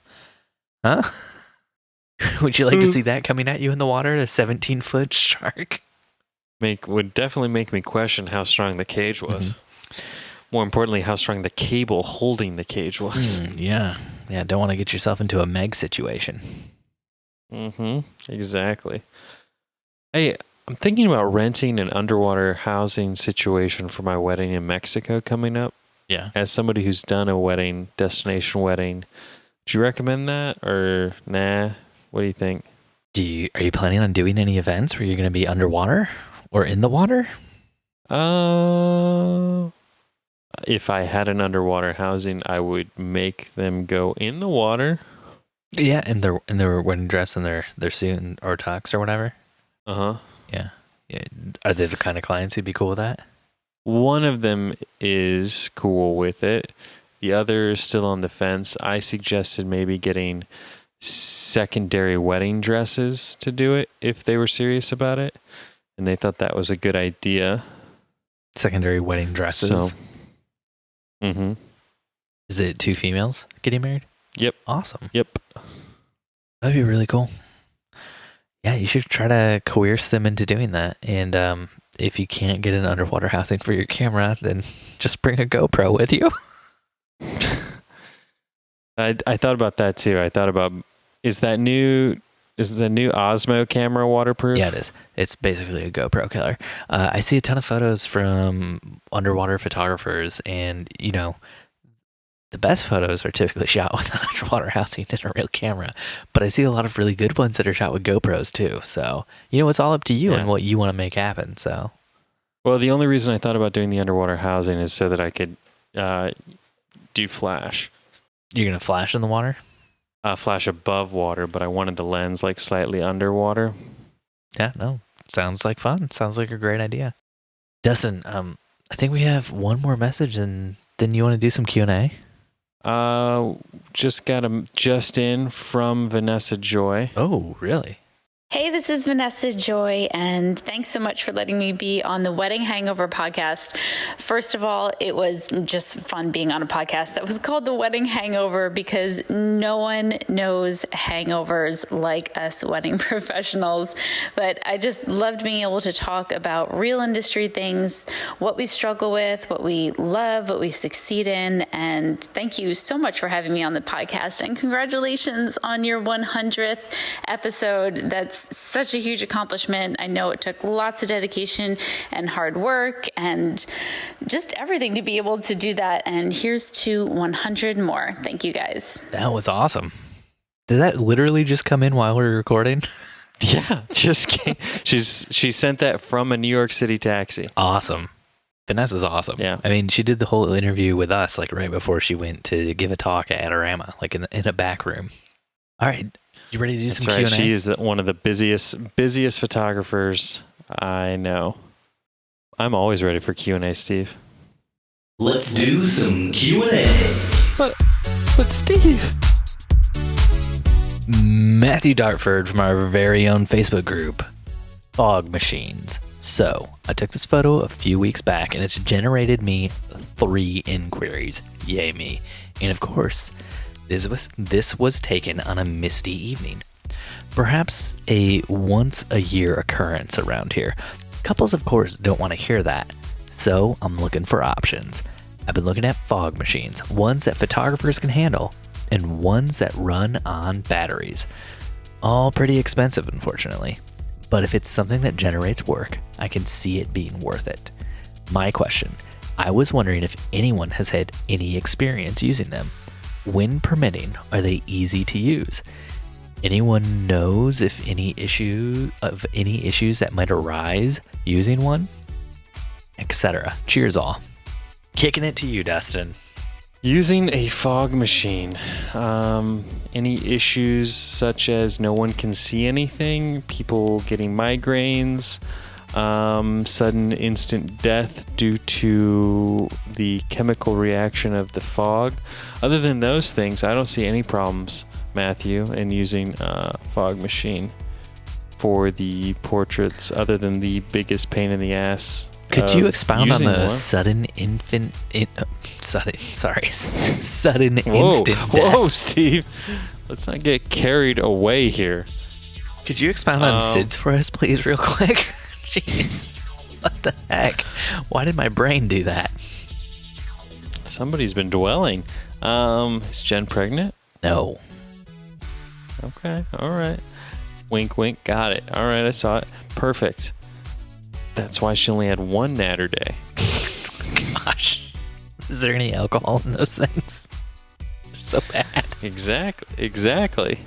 Would you like to see that coming at you in the water? A 17-foot shark? Would definitely make me question how strong the cage was. More importantly, how strong the cable holding the cage was. Yeah. Don't want to get yourself into a Meg situation. Exactly. Hey, I'm thinking about renting an underwater housing situation for my wedding in Mexico coming up. Yeah. As somebody who's done a wedding, destination wedding, would you recommend that or nah? What do you think? Are you planning on doing any events where you're going to be underwater or in the water? If I had an underwater housing, I would make them go in the water. Yeah, in their wedding dress and their suit or tux or whatever. Yeah. Are they the kind of clients who'd be cool with that? One of them is cool with it. The other is still on the fence. I suggested maybe getting secondary wedding dresses to do it if they were serious about it, and they thought that was a good idea. Secondary wedding dresses. So, Is it 2 females getting married? Yep. Awesome. Yep. That'd be really cool. Yeah, you should try to coerce them into doing that. And if you can't get an underwater housing for your camera, then just bring a GoPro with you. I thought about that too. I thought about is the new Osmo camera waterproof? Yeah, it is. It's basically a GoPro killer. I see a ton of photos from underwater photographers, and the best photos are typically shot with an underwater housing and a real camera. But I see a lot of really good ones that are shot with GoPros too. So it's all up to you and what you want to make happen. So, well, the only reason I thought about doing the underwater housing is so that I could do flash. You're gonna flash in the water? Flash above water, but I wanted the lens like slightly underwater. Yeah, no, sounds like fun. Sounds like a great idea. Dustin, I think we have one more message, and then you want to do some Q&A? Just got just in from Vanessa Joy. Oh, really? Hey, this is Vanessa Joy, and thanks so much for letting me be on the Wedding Hangover podcast. First of all, it was just fun being on a podcast that was called the Wedding Hangover because no one knows hangovers like us wedding professionals. But I just loved being able to talk about real industry things, what we struggle with, what we love, what we succeed in. And thank you so much for having me on the podcast, and congratulations on your 100th episode. That's such a huge accomplishment. I know it took lots of dedication and hard work and just everything to be able to do that. And here's to 100 more. Thank you, guys. That was awesome. Did that literally just come in while we were recording? Yeah, just came. She sent that from a New York City taxi. Awesome. Vanessa's awesome. Yeah. I mean, she did the whole interview with us like right before she went to give a talk at Adorama, like in a back room. All right. You ready to do some Q&A? She is one of the busiest photographers I know. I'm always ready for Q&A, Steve. Let's do some Q&A. But Steve. Matthew Dartford from our very own Facebook group, Fog Machines. So, I took this photo a few weeks back, and it's generated me 3 inquiries. Yay me. And of course, this was taken on a misty evening. Perhaps a once-a-year occurrence around here. Couples, of course, don't want to hear that. So, I'm looking for options. I've been looking at fog machines, ones that photographers can handle, and ones that run on batteries. All pretty expensive, unfortunately. But if it's something that generates work, I can see it being worth it. My question, I was wondering if anyone has had any experience using them. When permitting, are they easy to use? Anyone knows if any issues that might arise using one? Etc. Cheers all. Kicking it to you, Dustin. Using a fog machine. Any issues such as no one can see anything, people getting migraines, sudden instant death due to the chemical reaction of the fog. Other than those things, I don't see any problems, Matthew, in using a fog machine for the portraits, other than the biggest pain in the ass. Could you expound on the one? sudden instant death? Whoa, Steve. Let's not get carried away here. Could you expound on SIDS for us, please, real quick? Jeez. What the heck? Why did my brain do that? Somebody's been dwelling. Is Jen pregnant? No. Okay, all right. Wink, wink, got it. All right, I saw it. Perfect. That's why she only had one natter day. Gosh. Is there any alcohol in those things? They're so bad. Exactly.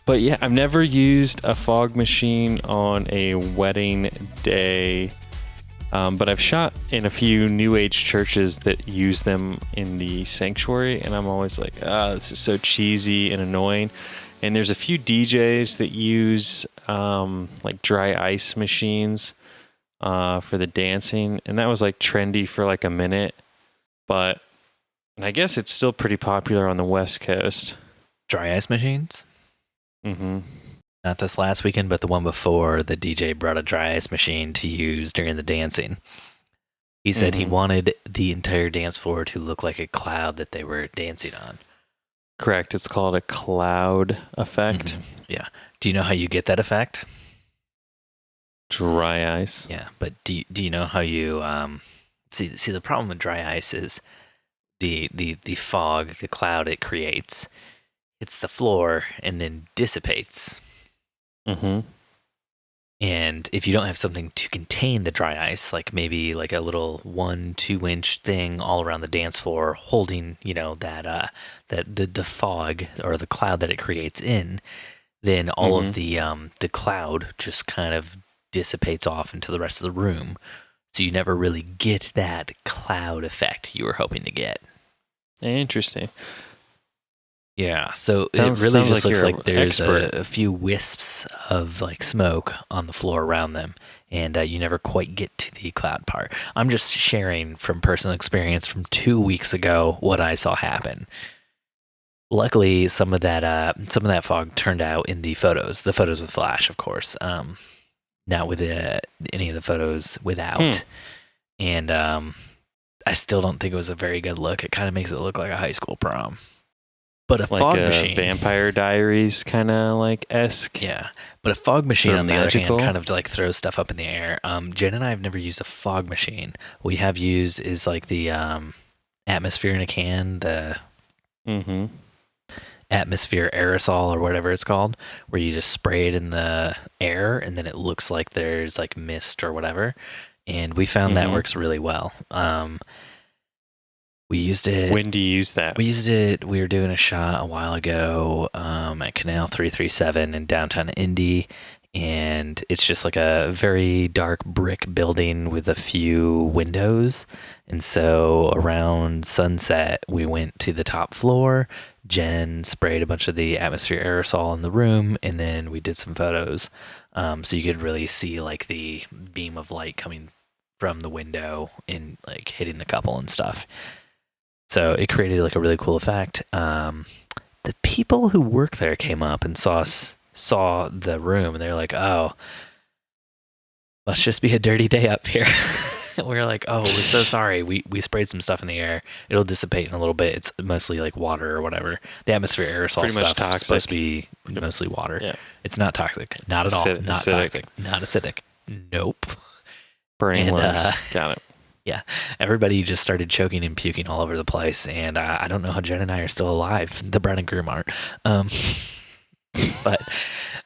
But yeah, I've never used a fog machine on a wedding day. But I've shot in a few New Age churches that use them in the sanctuary. And I'm always like, this is so cheesy and annoying. And there's a few DJs that use like dry ice machines for the dancing, and that was like trendy for like a minute, and I guess it's still pretty popular on the West Coast. Dry ice machines? Mm-hmm. Not this last weekend, but the one before, the DJ brought a dry ice machine to use during the dancing. He said he wanted the entire dance floor to look like a cloud that they were dancing on. Correct. It's called a cloud effect. Mhm. Yeah. Do you know how you get that effect? Dry ice. Yeah, but do you know how you see the problem with dry ice is the fog, the cloud it creates, hits the floor and then dissipates. Mm-hmm. And if you don't have something to contain the dry ice, like maybe like a little 1-2 inch thing all around the dance floor holding, that the fog or the cloud that it creates in, then all of the cloud just kind of dissipates off into the rest of the room. So you never really get that cloud effect you were hoping to get. Interesting. Yeah, so Sounds it really just like looks you're like there's expert. a few wisps of like smoke on the floor around them, and you never quite get to the cloud part. I'm just sharing from personal experience from 2 weeks ago what I saw happen. Luckily, some of that fog turned out in the photos with flash, of course. Not with any of the photos without. And I still don't think it was a very good look. It kind of makes it look like a high school prom. But a Like fog a machine. Vampire Diaries kind of like esque. Yeah. But a fog machine, Sort of on the other magical. hand, kind of like throws stuff up in the air. Jen and I have never used a fog machine. What we have used is like the atmosphere in a can, the Mm-hmm. atmosphere aerosol or whatever it's called, where you just spray it in the air and then it looks like there's like mist or whatever. And we found that works really well. We used it. When do you use that? We were doing a shot a while ago at Canal 337 in downtown Indy, and it's just like a very dark brick building with a few windows. And so around sunset, we went to the top floor. Jen sprayed a bunch of the atmosphere aerosol in the room, and then we did some photos. So you could really see like the beam of light coming from the window and like hitting the couple and stuff. So it created like a really cool effect. The people who work there came up and saw the room, and they're like, "Oh, must just be a dirty day up here." And we were like, "Oh, we're so sorry. We sprayed some stuff in the air. It'll dissipate in a little bit. It's mostly like water or whatever. The atmosphere aerosol Pretty much stuff toxic. is supposed to be mostly water. Yeah. It's not toxic. Not at all. Not Acidic. toxic. Not acidic. Nope." Burning And, lungs. Got it. Yeah, everybody just started choking and puking all over the place, and I don't know how Jen and I are still alive. The bride and groom aren't. But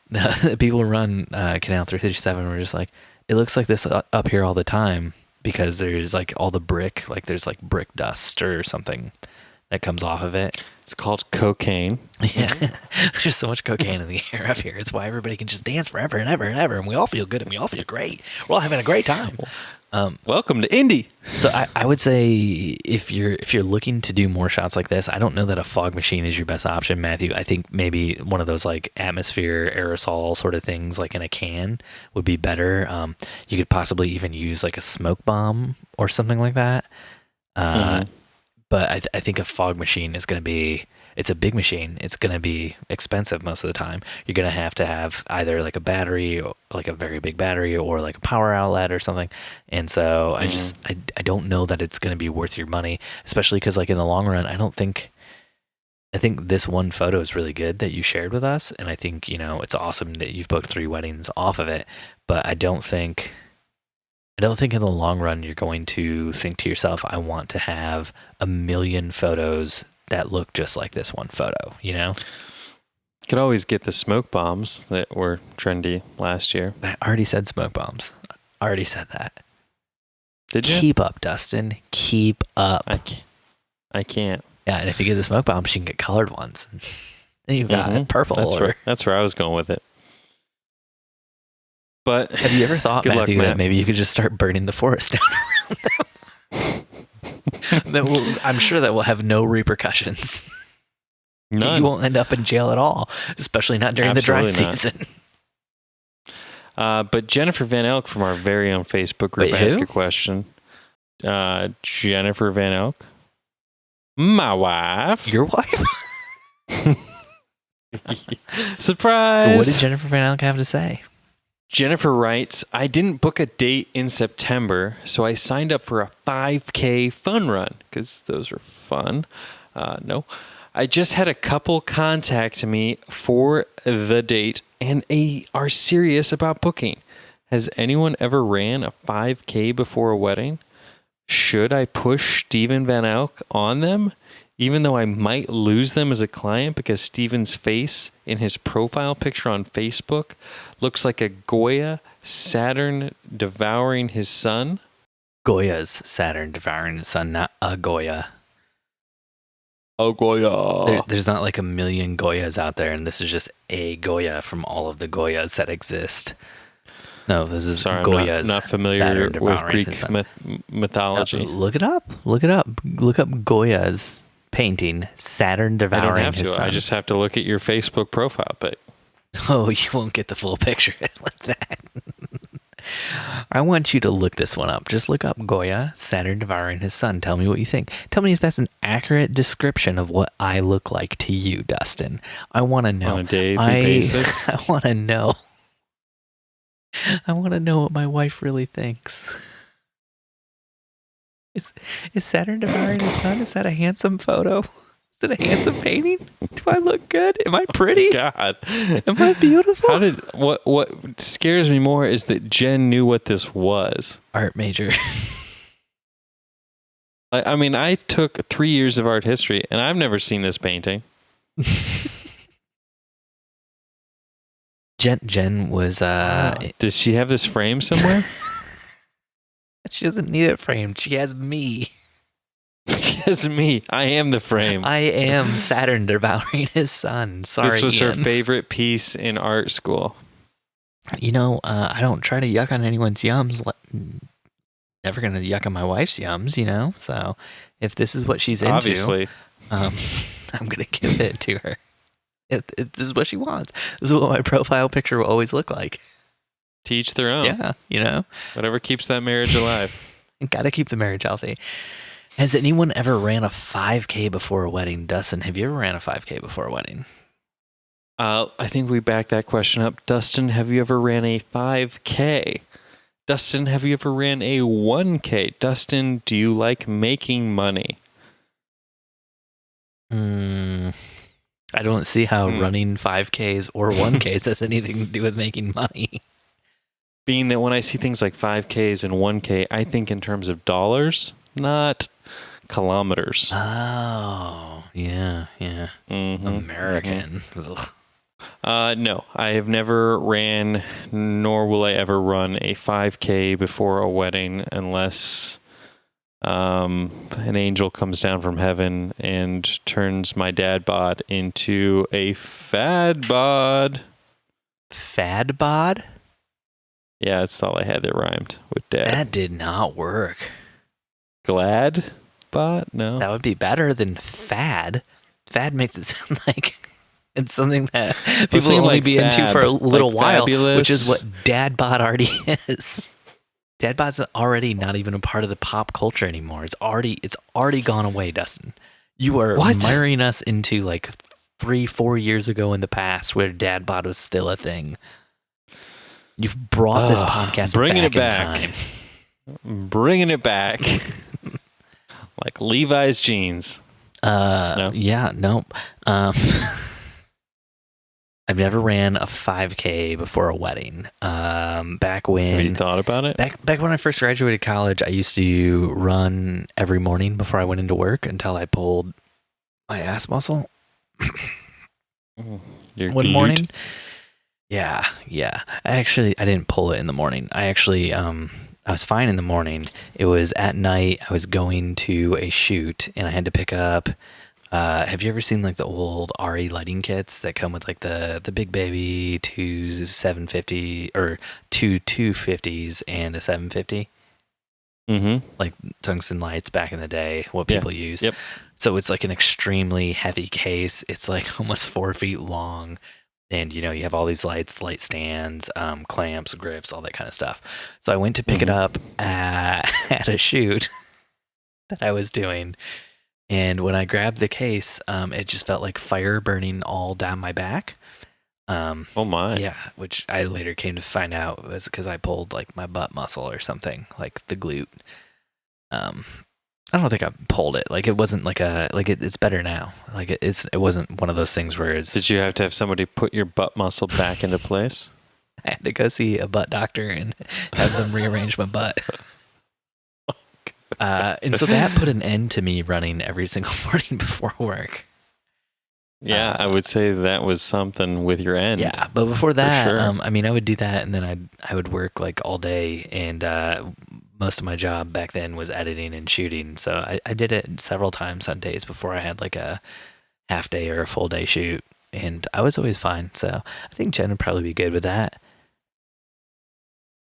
the people who run Canal 337 were just like, it looks like this up here all the time because there's like all the brick, like there's like brick dust or something that comes off of it. It's called cocaine. Yeah, there's just so much cocaine in the air up here. It's why everybody can just dance forever and ever and ever, and we all feel good and we all feel great. We're all having a great time. Welcome to Indy. So I would say if you're looking to do more shots like this, I don't know that a fog machine is your best option, Matthew. I think maybe one of those like atmosphere aerosol sort of things like in a can would be better. You could possibly even use like a smoke bomb or something like that. But I think a fog machine is going to be, it's a big machine. It's going to be expensive most of the time. You're going to have either like a battery, or like a very big battery, or like a power outlet or something. And so I don't know that it's going to be worth your money, especially because like in the long run, I think this one photo is really good that you shared with us. And I think, it's awesome that you've booked 3 weddings off of it, but I don't think in the long run you're going to think to yourself, I want to have 1 million photos that look just like this one photo, Could always get the smoke bombs that were trendy last year. I already said smoke bombs. I already said that. Did you? Keep up, Dustin. Keep up. I can't. Yeah, and if you get the smoke bombs, you can get colored ones. Then you've got purple. That's where I was going with it. But have you ever thought, good Matthew, luck, that Matt. maybe you could just start burning the forest down around them? I'm sure that will have no repercussions. None. You won't end up in jail at all, especially not during the dry Absolutely not. season. But Jennifer Van Elk from our very own Facebook group Wait, asked who? a question. Jennifer Van Elk, my wife. Your wife? Surprise! What did Jennifer Van Elk have to say? Jennifer writes, I didn't book a date in September, so I signed up for a 5K fun run because those are fun. No. I just had a couple contact me for the date and are serious about booking. Has anyone ever ran a 5K before a wedding? Should I push Steven Van Elk on them, even though I might lose them as a client because Steven's face in his profile picture on Facebook looks like a Goya Saturn devouring his son? Goya's Saturn devouring his son, not a Goya. Oh, Goya. There's not like a million Goyas out there, and this is just a Goya from all of the Goyas that exist. No, this is Goya's. I'm not familiar with Greek mythology. Look it up. Look up Goya's painting, Saturn devouring his son. I just have to look at your Facebook profile pic. Oh, you won't get the full picture like that. I want you to look this one up. Just look up Goya, Saturn devouring his son. Tell me what you think. Tell me if that's an accurate description of what I look like to you, Dustin. I want to know. On a daily basis? I want to know. I want to know what my wife really thinks. Is Saturn devouring his son? Is that a handsome photo? Is it a handsome painting? Do I look good? Am I pretty? God. Am I beautiful? What scares me more is that Jen knew what this was. Art major. I mean, I took 3 years of art history, and I've never seen this painting. Jen was Does she have this framed somewhere? She doesn't need it framed. She has me. She has me. I am the frame. I am Saturn devouring his son. Sorry, this was Ian. her favorite piece in art school. You know, I don't try to yuck on anyone's yums. Never gonna yuck on my wife's yums, you know. So if this is what she's into, obviously, I'm gonna give it to her. If this is what she wants. This is what my profile picture will always look like. To each their own. Yeah, you know. Whatever keeps that marriage alive. Gotta keep the marriage healthy. Has anyone ever ran a 5K before a wedding? Dustin, have you ever ran a 5K before a wedding? I think we backed that question up. Dustin, have you ever ran a 5K? Dustin, have you ever ran a 1K? Dustin, do you like making money? I don't see how running 5Ks or 1Ks has anything to do with making money. Being that when I see things like 5Ks and 1K, I think in terms of dollars, not kilometers. Oh, yeah. Mm-hmm. American. Mm-hmm. No, I have never ran, nor will I ever run a 5K before a wedding unless an angel comes down from heaven and turns my dad bod into a fad bod. Fad bod? Yeah, that's all I had that rhymed with dad. That did not work. Glad bod? No. That would be better than fad. Fad makes it sound like it's something that people will only like be into for a little while, fabulous. Which is what dad bod already is. Dad bod's already not even a part of the pop culture anymore. It's already gone away, Dustin. You are miring us into like 3-4 years ago in the past where dad bod was still a thing. You've brought this podcast bringing it back. back. Bringing it back. Like Levi's jeans. No? Yeah, no. I've never ran a 5K before a wedding. Back when... Have you thought about it? Back when I first graduated college, I used to run every morning before I went into work until I pulled my ass muscle. Your One glute? morning. Yeah. I didn't pull it in the morning. I was fine in the morning. It was at night. I was going to a shoot and I had to pick up. Have you ever seen like the old RE lighting kits that come with like the Big Baby 2 750 or 2 250s and a 750? Mm-hmm. Like tungsten lights back in the day, what people used. Yep. So it's like an extremely heavy case. It's like almost 4 feet long. And, you know, you have all these lights, light stands, clamps, grips, all that kind of stuff. So I went to pick it up at a shoot that I was doing. And when I grabbed the case, it just felt like fire burning all down my back. Oh, my. Yeah, which I later came to find out was because I pulled like my butt muscle or something, like the glute. I don't think I pulled it. Like it wasn't like it's better now. Like it wasn't one of those things where it's. Did you have to have somebody put your butt muscle back into place? I had to go see a butt doctor and have them rearrange my butt. And so that put an end to me running every single morning before work. Yeah, I would say that was something with your end. Yeah, but before that, sure. I would do that, and then I would work like all day, and most of my job back then was editing and shooting. So I did it several times on days before I had like a half day or a full day shoot, and I was always fine. So I think Jen would probably be good with that.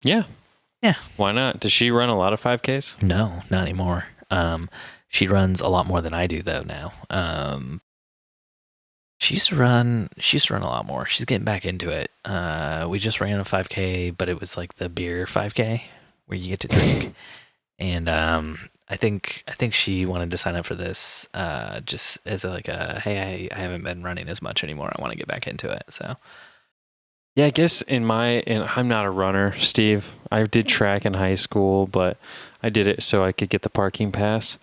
Yeah. Yeah. Why not? Does she run a lot of 5Ks? No, not anymore. She runs a lot more than I do though now. She used to run a lot more. She's getting back into it. We just ran a 5K, but it was like the beer 5K where you get to drink. And I think she wanted to sign up for this just as hey, I haven't been running as much anymore. I want to get back into it. So yeah, I guess I'm not a runner, Steve. I did track in high school, but I did it so I could get the parking pass.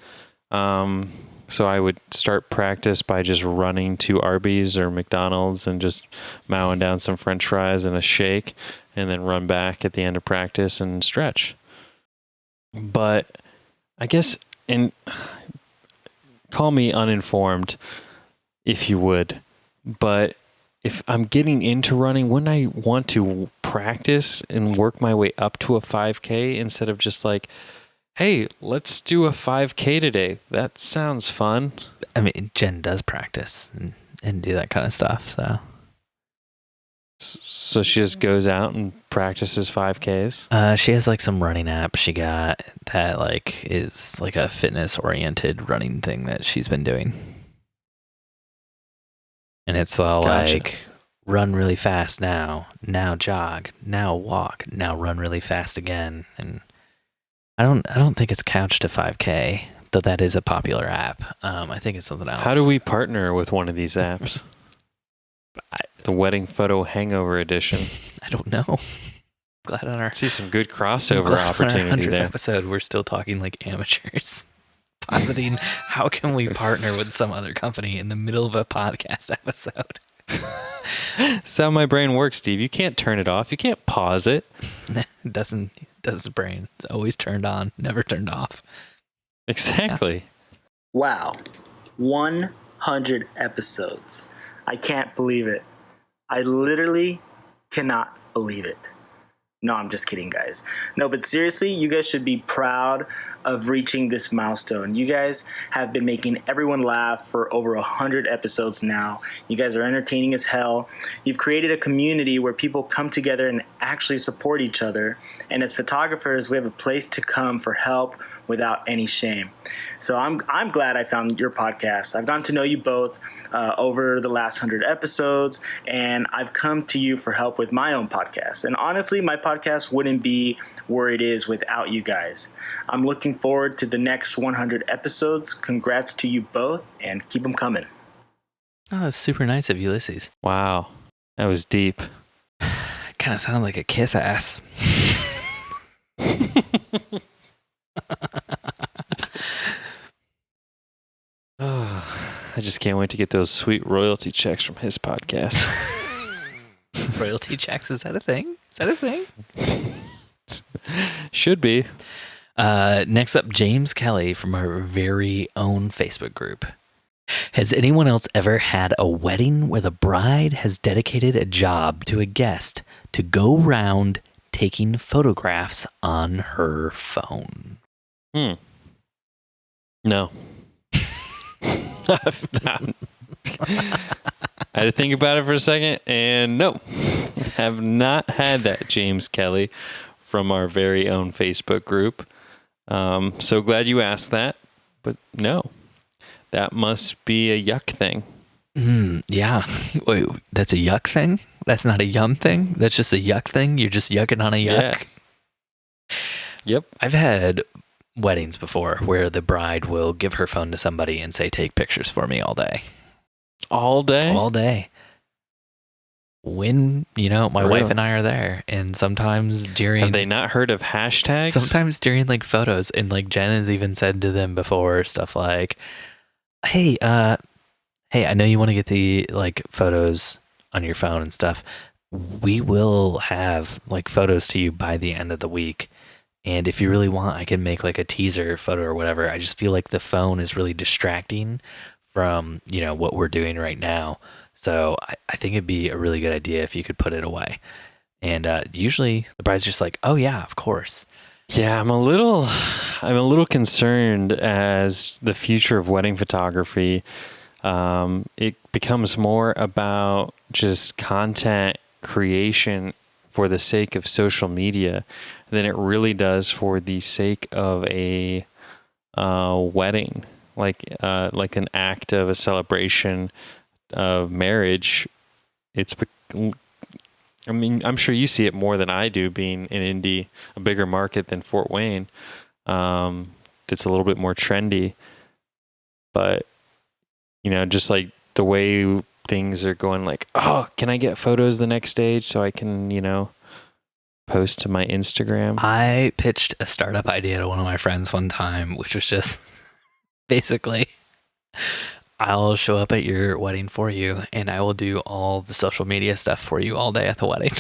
So I would start practice by just running to Arby's or McDonald's and just mowing down some French fries and a shake, and then run back at the end of practice and stretch. But I guess, and call me uninformed if you would, but if I'm getting into running, wouldn't I want to practice and work my way up to a 5K instead of just like, hey, let's do a 5K today. That sounds fun. I mean, Jen does practice and do that kind of stuff. So she just goes out and practices 5Ks? She has like some running app she got that like is like a fitness oriented running thing that she's been doing. And it's all like run really fast now jog, now walk, now run really fast again. And I don't think it's couched to 5K, though that is a popular app. I think it's something else. How do we partner with one of these apps? The Wedding Photo Hangover Edition. I don't know. Glad on our see some good crossover opportunity on our 100th there. episode, we're still talking like amateurs. Positing how can we partner with some other company in the middle of a podcast episode? That's how my brain works, Steve. You can't turn it off. You can't pause it. It doesn't the brain. It's always turned on, never turned off. Exactly. Yeah. Wow. 100 episodes. I can't believe it. I literally cannot believe it. No, I'm just kidding, guys. No, but seriously, you guys should be proud of reaching this milestone. You guys have been making everyone laugh for over 100 episodes now. You guys are entertaining as hell. You've created a community where people come together and actually support each other. And as photographers, we have a place to come for help without any shame. So I'm glad I found your podcast. I've gotten to know you both over the last 100 episodes, and I've come to you for help with my own podcast. And honestly, my podcast wouldn't be where it is without you guys. I'm looking forward to the next 100 episodes. Congrats to you both, and keep them coming. Oh, that's super nice of Ulysses. Wow. That was deep. Kind of sounded like a kiss ass. I just can't wait to get those sweet royalty checks from his podcast. Royalty checks, is that a thing? Should be. Next up, James Kelly from our very own Facebook group. Has anyone else ever had a wedding where the bride has dedicated a job to a guest to go round taking photographs on her phone? No. I had to think about it for a second, and no, have not had that, James Kelly, from our very own Facebook group. So glad you asked that, but no, that must be a yuck thing. Yeah. Wait, that's a yuck thing? That's not a yum thing? That's just a yuck thing? You're just yucking on a yuck? Yeah. Yep. I've had weddings before where the bride will give her phone to somebody and say, take pictures for me all day. All day? All day. when, my Really? wife and I are there. And sometimes during... Have they not heard of hashtags? Sometimes during like photos, and like Jen has even said to them before stuff like, hey, I know you want to get the like photos on your phone and stuff. We will have like photos to you by the end of the week. And if you really want, I can make like a teaser photo or whatever. I just feel like the phone is really distracting from, what we're doing right now. So I think it'd be a really good idea if you could put it away. And usually the bride's just like, oh yeah, of course. Yeah, I'm a little concerned as the future of wedding photography. It becomes more about just content creation for the sake of social media than it really does for the sake of a wedding, like an act of a celebration of marriage. I'm sure you see it more than I do, being in Indy, a bigger market than Fort Wayne. It's a little bit more trendy, but just like the way things are going, like, oh, can I get photos the next stage so I can, post to my Instagram? I pitched a startup idea to one of my friends one time, which was just basically, I'll show up at your wedding for you and I will do all the social media stuff for you all day at the wedding.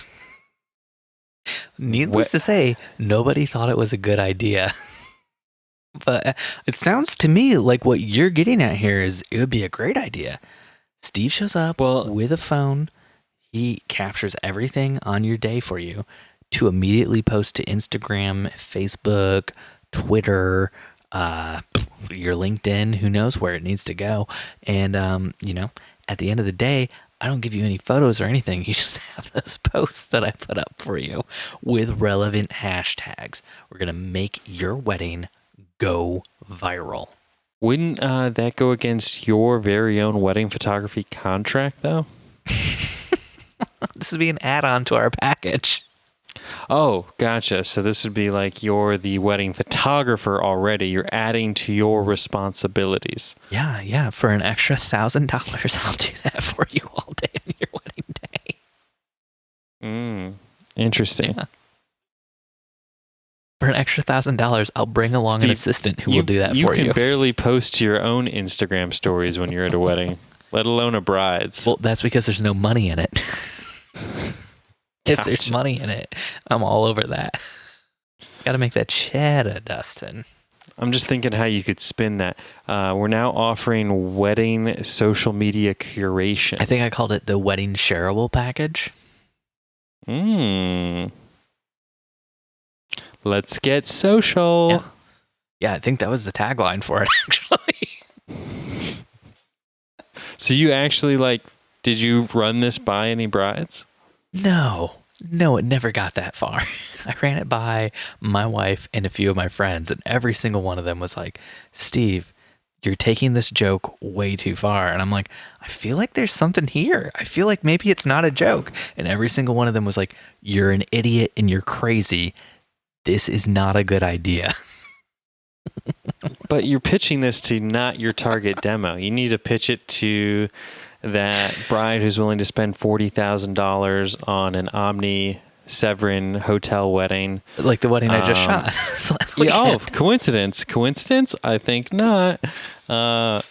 Needless to say, nobody thought it was a good idea. But it sounds to me like what you're getting at here is it would be a great idea. Steve shows up with a phone. He captures everything on your day for you to immediately post to Instagram, Facebook, Twitter, your LinkedIn, who knows where it needs to go. And, at the end of the day, I don't give you any photos or anything. You just have those posts that I put up for you with relevant hashtags. We're going to make your wedding go viral. Wouldn't that go against your very own wedding photography contract, though? This would be an add-on to our package. Oh, gotcha. So this would be like you're the wedding photographer already. You're adding to your responsibilities. Yeah. For an extra $1,000, I'll do that for you all day on your wedding day. Interesting. Yeah. For an extra $1,000, I'll bring along an assistant who will do that for you. You can barely post to your own Instagram stories when you're at a wedding, let alone a bride's. Well, that's because there's no money in it. If there's money in it, I'm all over that. Got to make that cheddar, Dustin. I'm just thinking how you could spin that. We're now offering wedding social media curation. I think I called it the wedding shareable package. Let's get social. Yeah, I think that was the tagline for it, actually. So you actually, did you run this by any brides? No, it never got that far. I ran it by my wife and a few of my friends, and every single one of them was like, Steve, you're taking this joke way too far. And I'm like, I feel like there's something here. I feel like maybe it's not a joke. And every single one of them was like, you're an idiot and you're crazy. This is not a good idea. But you're pitching this to not your target demo. You need to pitch it to that bride who's willing to spend $40,000 on an Omni Severin hotel wedding. Like the wedding I just shot. Coincidence? Coincidence? I think not. And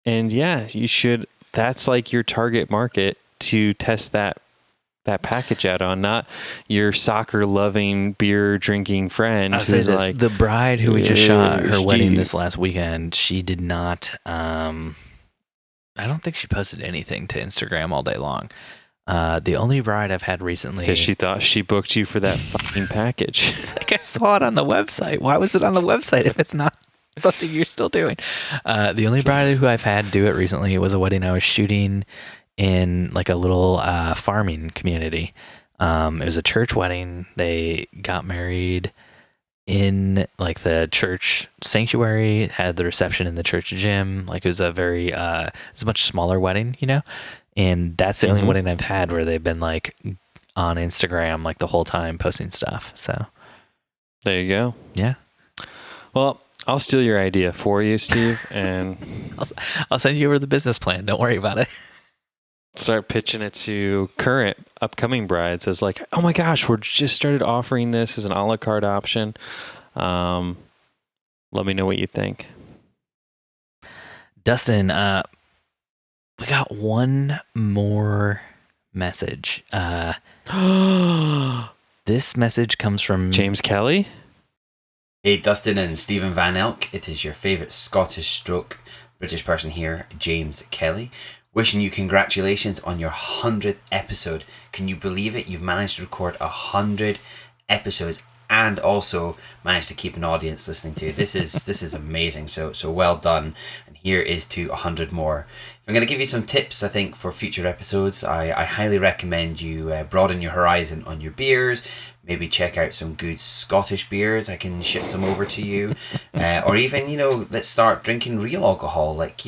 yeah, you should. That's like your target market to test that package out on, not your soccer loving, beer drinking friend. I'll say this, the bride who we just shot her wedding this last weekend, she did not, I don't think she posted anything to Instagram all day long. The only bride I've had recently, because she thought she booked you for that fucking package. It's like, I saw it on the website. Why was it on the website if it's not something you're still doing? The only bride who I've had do it recently was a wedding I was shooting in like a little farming community. It was a church wedding. They got married in like the church sanctuary, had the reception in the church gym. Like it was a very it's a much smaller wedding, and that's the only wedding I've had where they've been like on Instagram like the whole time posting stuff. So there you go. Yeah. Well, I'll steal your idea for you, Steve, and I'll send you over the business plan. Don't worry about it. start pitching it to current upcoming brides as like, oh my gosh, we're just started offering this as an a la carte option. Let me know what you think. Dustin, we got one more message. This message comes from James Kelly. Hey, Dustin and Stephen Van Elk. It is your favourite Scottish stroke British person here, James Kelly. Wishing you congratulations on your 100th episode. Can you believe it? You've managed to record 100 episodes and also managed to keep an audience listening to you. This is amazing. So well done. And here is to 100 more. I'm going to give you some tips, I think, for future episodes. I highly recommend you broaden your horizon on your beers. Maybe check out some good Scottish beers. I can ship some over to you. Or even, let's start drinking real alcohol, like,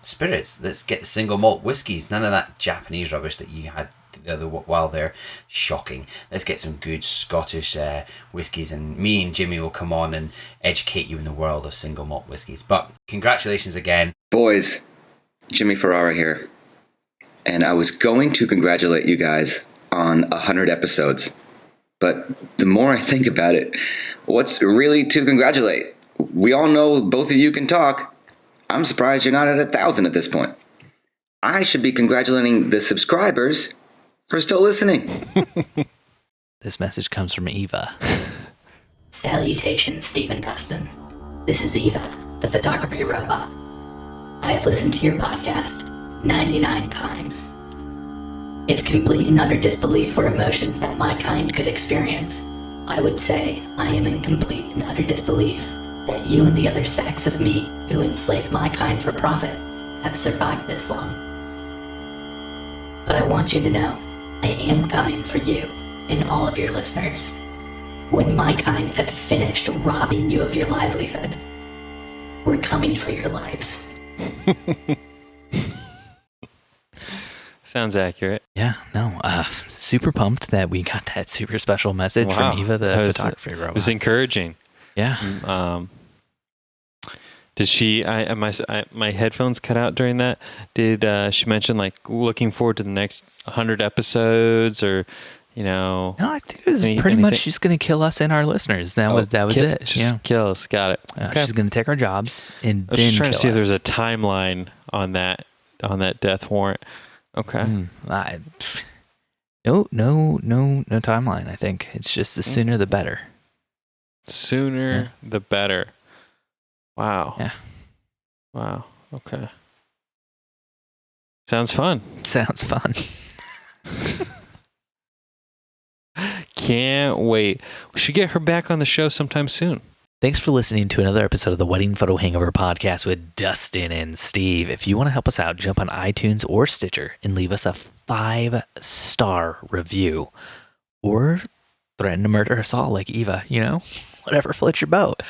spirits. Let's get single malt whiskies. None of that Japanese rubbish that you had the other while there. Shocking. Let's get some good Scottish whiskies, and me and Jimmy will come on and educate you in the world of single malt whiskies. But congratulations again. Boys, Jimmy Ferrara here. And I was going to congratulate you guys on 100 episodes. But the more I think about it, what's really to congratulate? We all know both of you can talk. I'm surprised you're not at 1,000 at this point. I should be congratulating the subscribers for still listening. This message comes from Eva. Salutations, Stephen Dustin. This is Eva, the photography robot. I have listened to your podcast 99 times. If complete and utter disbelief were emotions that my kind could experience, I would say I am in complete and utter disbelief that you and the other sacks of me who enslave my kind for profit have survived this long. But I want you to know, I am coming for you and all of your listeners. When my kind have finished robbing you of your livelihood, we're coming for your lives. Sounds accurate. Yeah, no, super pumped that we got that super special message from Eva, the photography robot. It was encouraging. Yeah. Did she? My headphones cut out during that. Did she mention like looking forward to the next 100 episodes, or No, I think it was pretty much she's going to kill us and our listeners. That was it. Just kill us. Got it. Okay. She's going to take our jobs and I was then just trying to see kill if us. there's a timeline on that death warrant. Okay. No timeline. I think it's just the sooner the better. Sooner the better. Wow. Yeah. Wow. Okay. Sounds fun. Sounds fun. Can't wait. We should get her back on the show sometime soon. Thanks for listening to another episode of the Wedding Photo Hangover podcast with Dustin and Steve. If you want to help us out, jump on iTunes or Stitcher and leave us a 5-star review. Or threaten to murder us all like Eva, whatever floats your boat.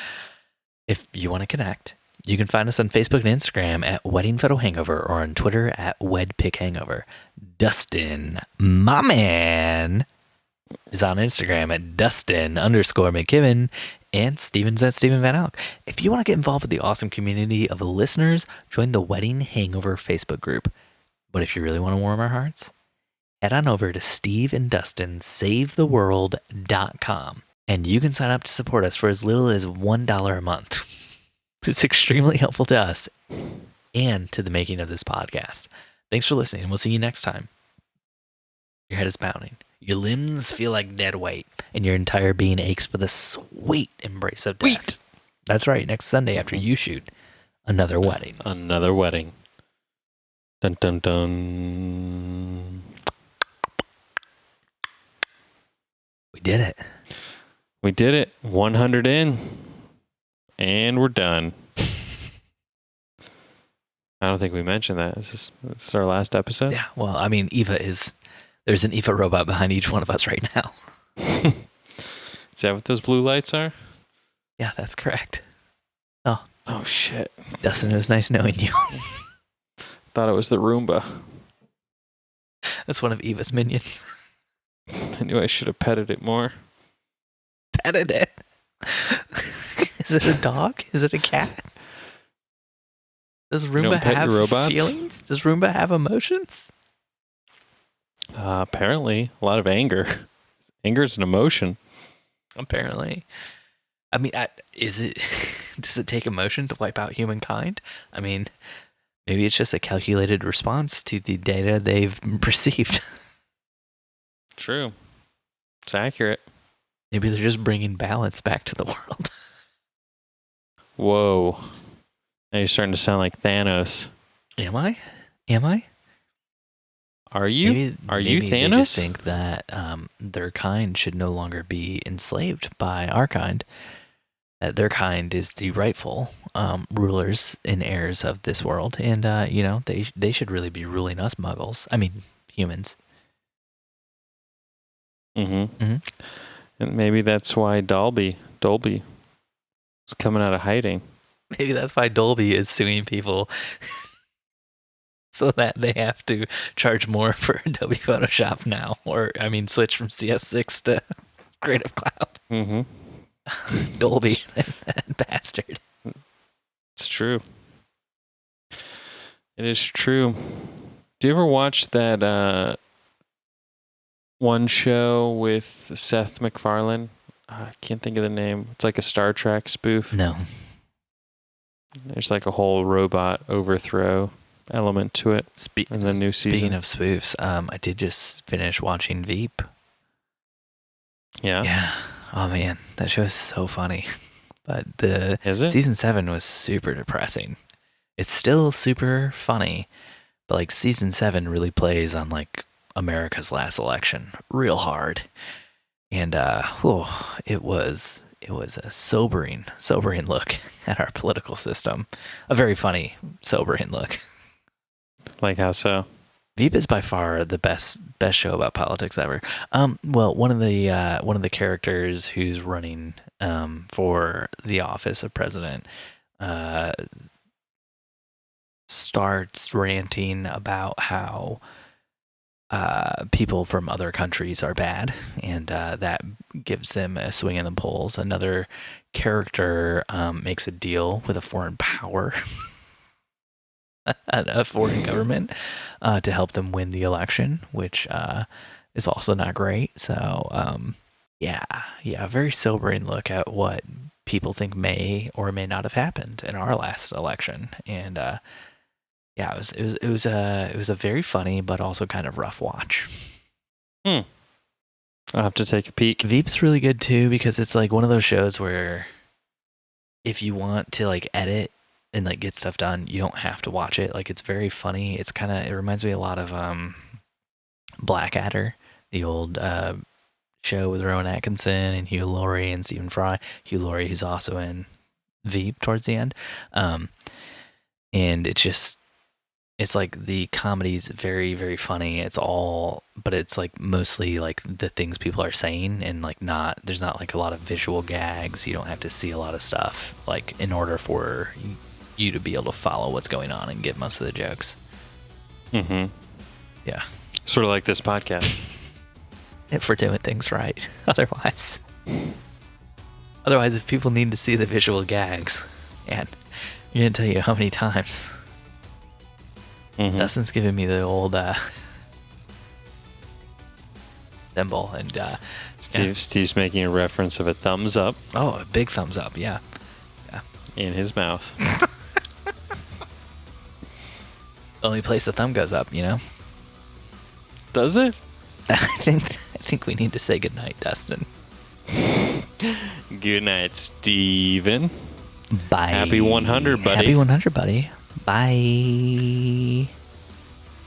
If you want to connect, you can find us on Facebook and Instagram at Wedding Photo Hangover or on Twitter at WedPicHangover. Dustin, my man, is on Instagram at Dustin_McKibben and Steven's at Stephen Van Elk. If you want to get involved with the awesome community of listeners, join the Wedding Hangover Facebook group. But if you really want to warm our hearts, head on over to SteveandDustinSaveTheWorld.com and you can sign up to support us for as little as $1 a month. It's extremely helpful to us and to the making of this podcast. Thanks for listening, and we'll see you next time. Your head is pounding. Your limbs feel like dead weight, and your entire being aches for the sweet embrace of death. Sweet. That's right, next Sunday after you shoot another wedding. Another wedding. Dun dun dun. We did it. We did it. 100 in. And we're done. I don't think we mentioned that. This is our last episode? Yeah, well, I mean, there's an Eva robot behind each one of us right now. Is that what those blue lights are? Yeah, that's correct. Oh shit. Dustin, it was nice knowing you. Thought it was the Roomba. That's one of Eva's minions. I knew I should have petted it more. Petted it? Is it a dog? Is it a cat? Does Roomba have feelings? Does Roomba have emotions? Apparently, a lot of anger. Anger is an emotion. Apparently. I mean, does it take emotion to wipe out humankind? I mean, maybe it's just a calculated response to the data they've received. True. It's accurate. Maybe they're just bringing balance back to the world. Whoa. Now you're starting to sound like Thanos. Am I? Are you? Maybe you Thanos? They just think that their kind should no longer be enslaved by our kind. That their kind is the rightful rulers and heirs of this world, and they should really be ruling us muggles. I mean, humans. Mm-hmm. And maybe that's why Dolby is coming out of hiding. Maybe that's why Dolby is suing people. So that they have to charge more for Adobe Photoshop now. Or, switch from CS6 to Creative Cloud. Mm-hmm. Dolby, that bastard. It's true. It is true. Do you ever watch that one show with Seth MacFarlane? I can't think of the name. It's like a Star Trek spoof. No. There's like a whole robot overthrow element to it in the new season. Speaking of spoofs, I did just finish watching Veep. Yeah. Yeah. Oh man, that show is so funny. But Is it? Season 7 was super depressing. It's still super funny, but like season 7 really plays on like America's last election real hard. And it was a sobering look at our political system. A very funny, sobering look. Like how so? Veep is by far the best show about politics ever. Well, one of the characters who's running for the office of president starts ranting about how people from other countries are bad, and that gives them a swing in the polls. Another character makes a deal with a foreign power. A foreign government to help them win the election, which is also not great. So, a very sobering look at what people think may or may not have happened in our last election. And it was a very funny but also kind of rough watch. I'll have to take a peek. Veep's really good too, because it's like one of those shows where if you want to like edit and like get stuff done, you don't have to watch it. Like, it's very funny. It reminds me a lot of Blackadder, the old show with Rowan Atkinson and Hugh Laurie and Stephen Fry. Hugh Laurie is also in Veep towards the end. And it's like the comedy's very, very funny. But it's like mostly like the things people are saying, and like there's not like a lot of visual gags. You don't have to see a lot of stuff like in order for you to be able to follow what's going on and get most of the jokes. Mm-hmm. Yeah. Sort of like this podcast. If we're doing things right. Otherwise, if people need to see the visual gags, and I'm going to tell you how many times Dustin's giving me the old symbol, and Steve's making a reference of a thumbs up. Oh, a big thumbs up, yeah. In his mouth. Only place the thumb goes up, you know? Does it? I think we need to say goodnight, Dustin. Good night, Steven. Bye. Happy 100, buddy. Happy 100, buddy. Bye.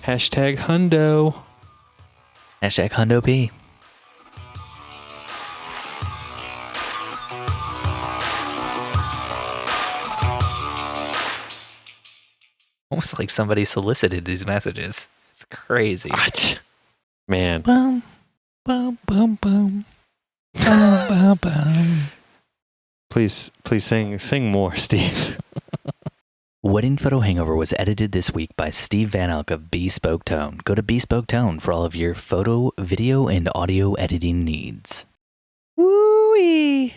Hashtag Hundo. Hashtag Hundo P. Almost like somebody solicited these messages. It's crazy. Man. Bum, bum, bum, bum. Bum, bum, bum. Please sing more, Steve. Wedding Photo Hangover was edited this week by Steve Van Elk of Bespoke Tone. Go to Bespoke Tone for all of your photo, video, and audio editing needs. Woo-wee!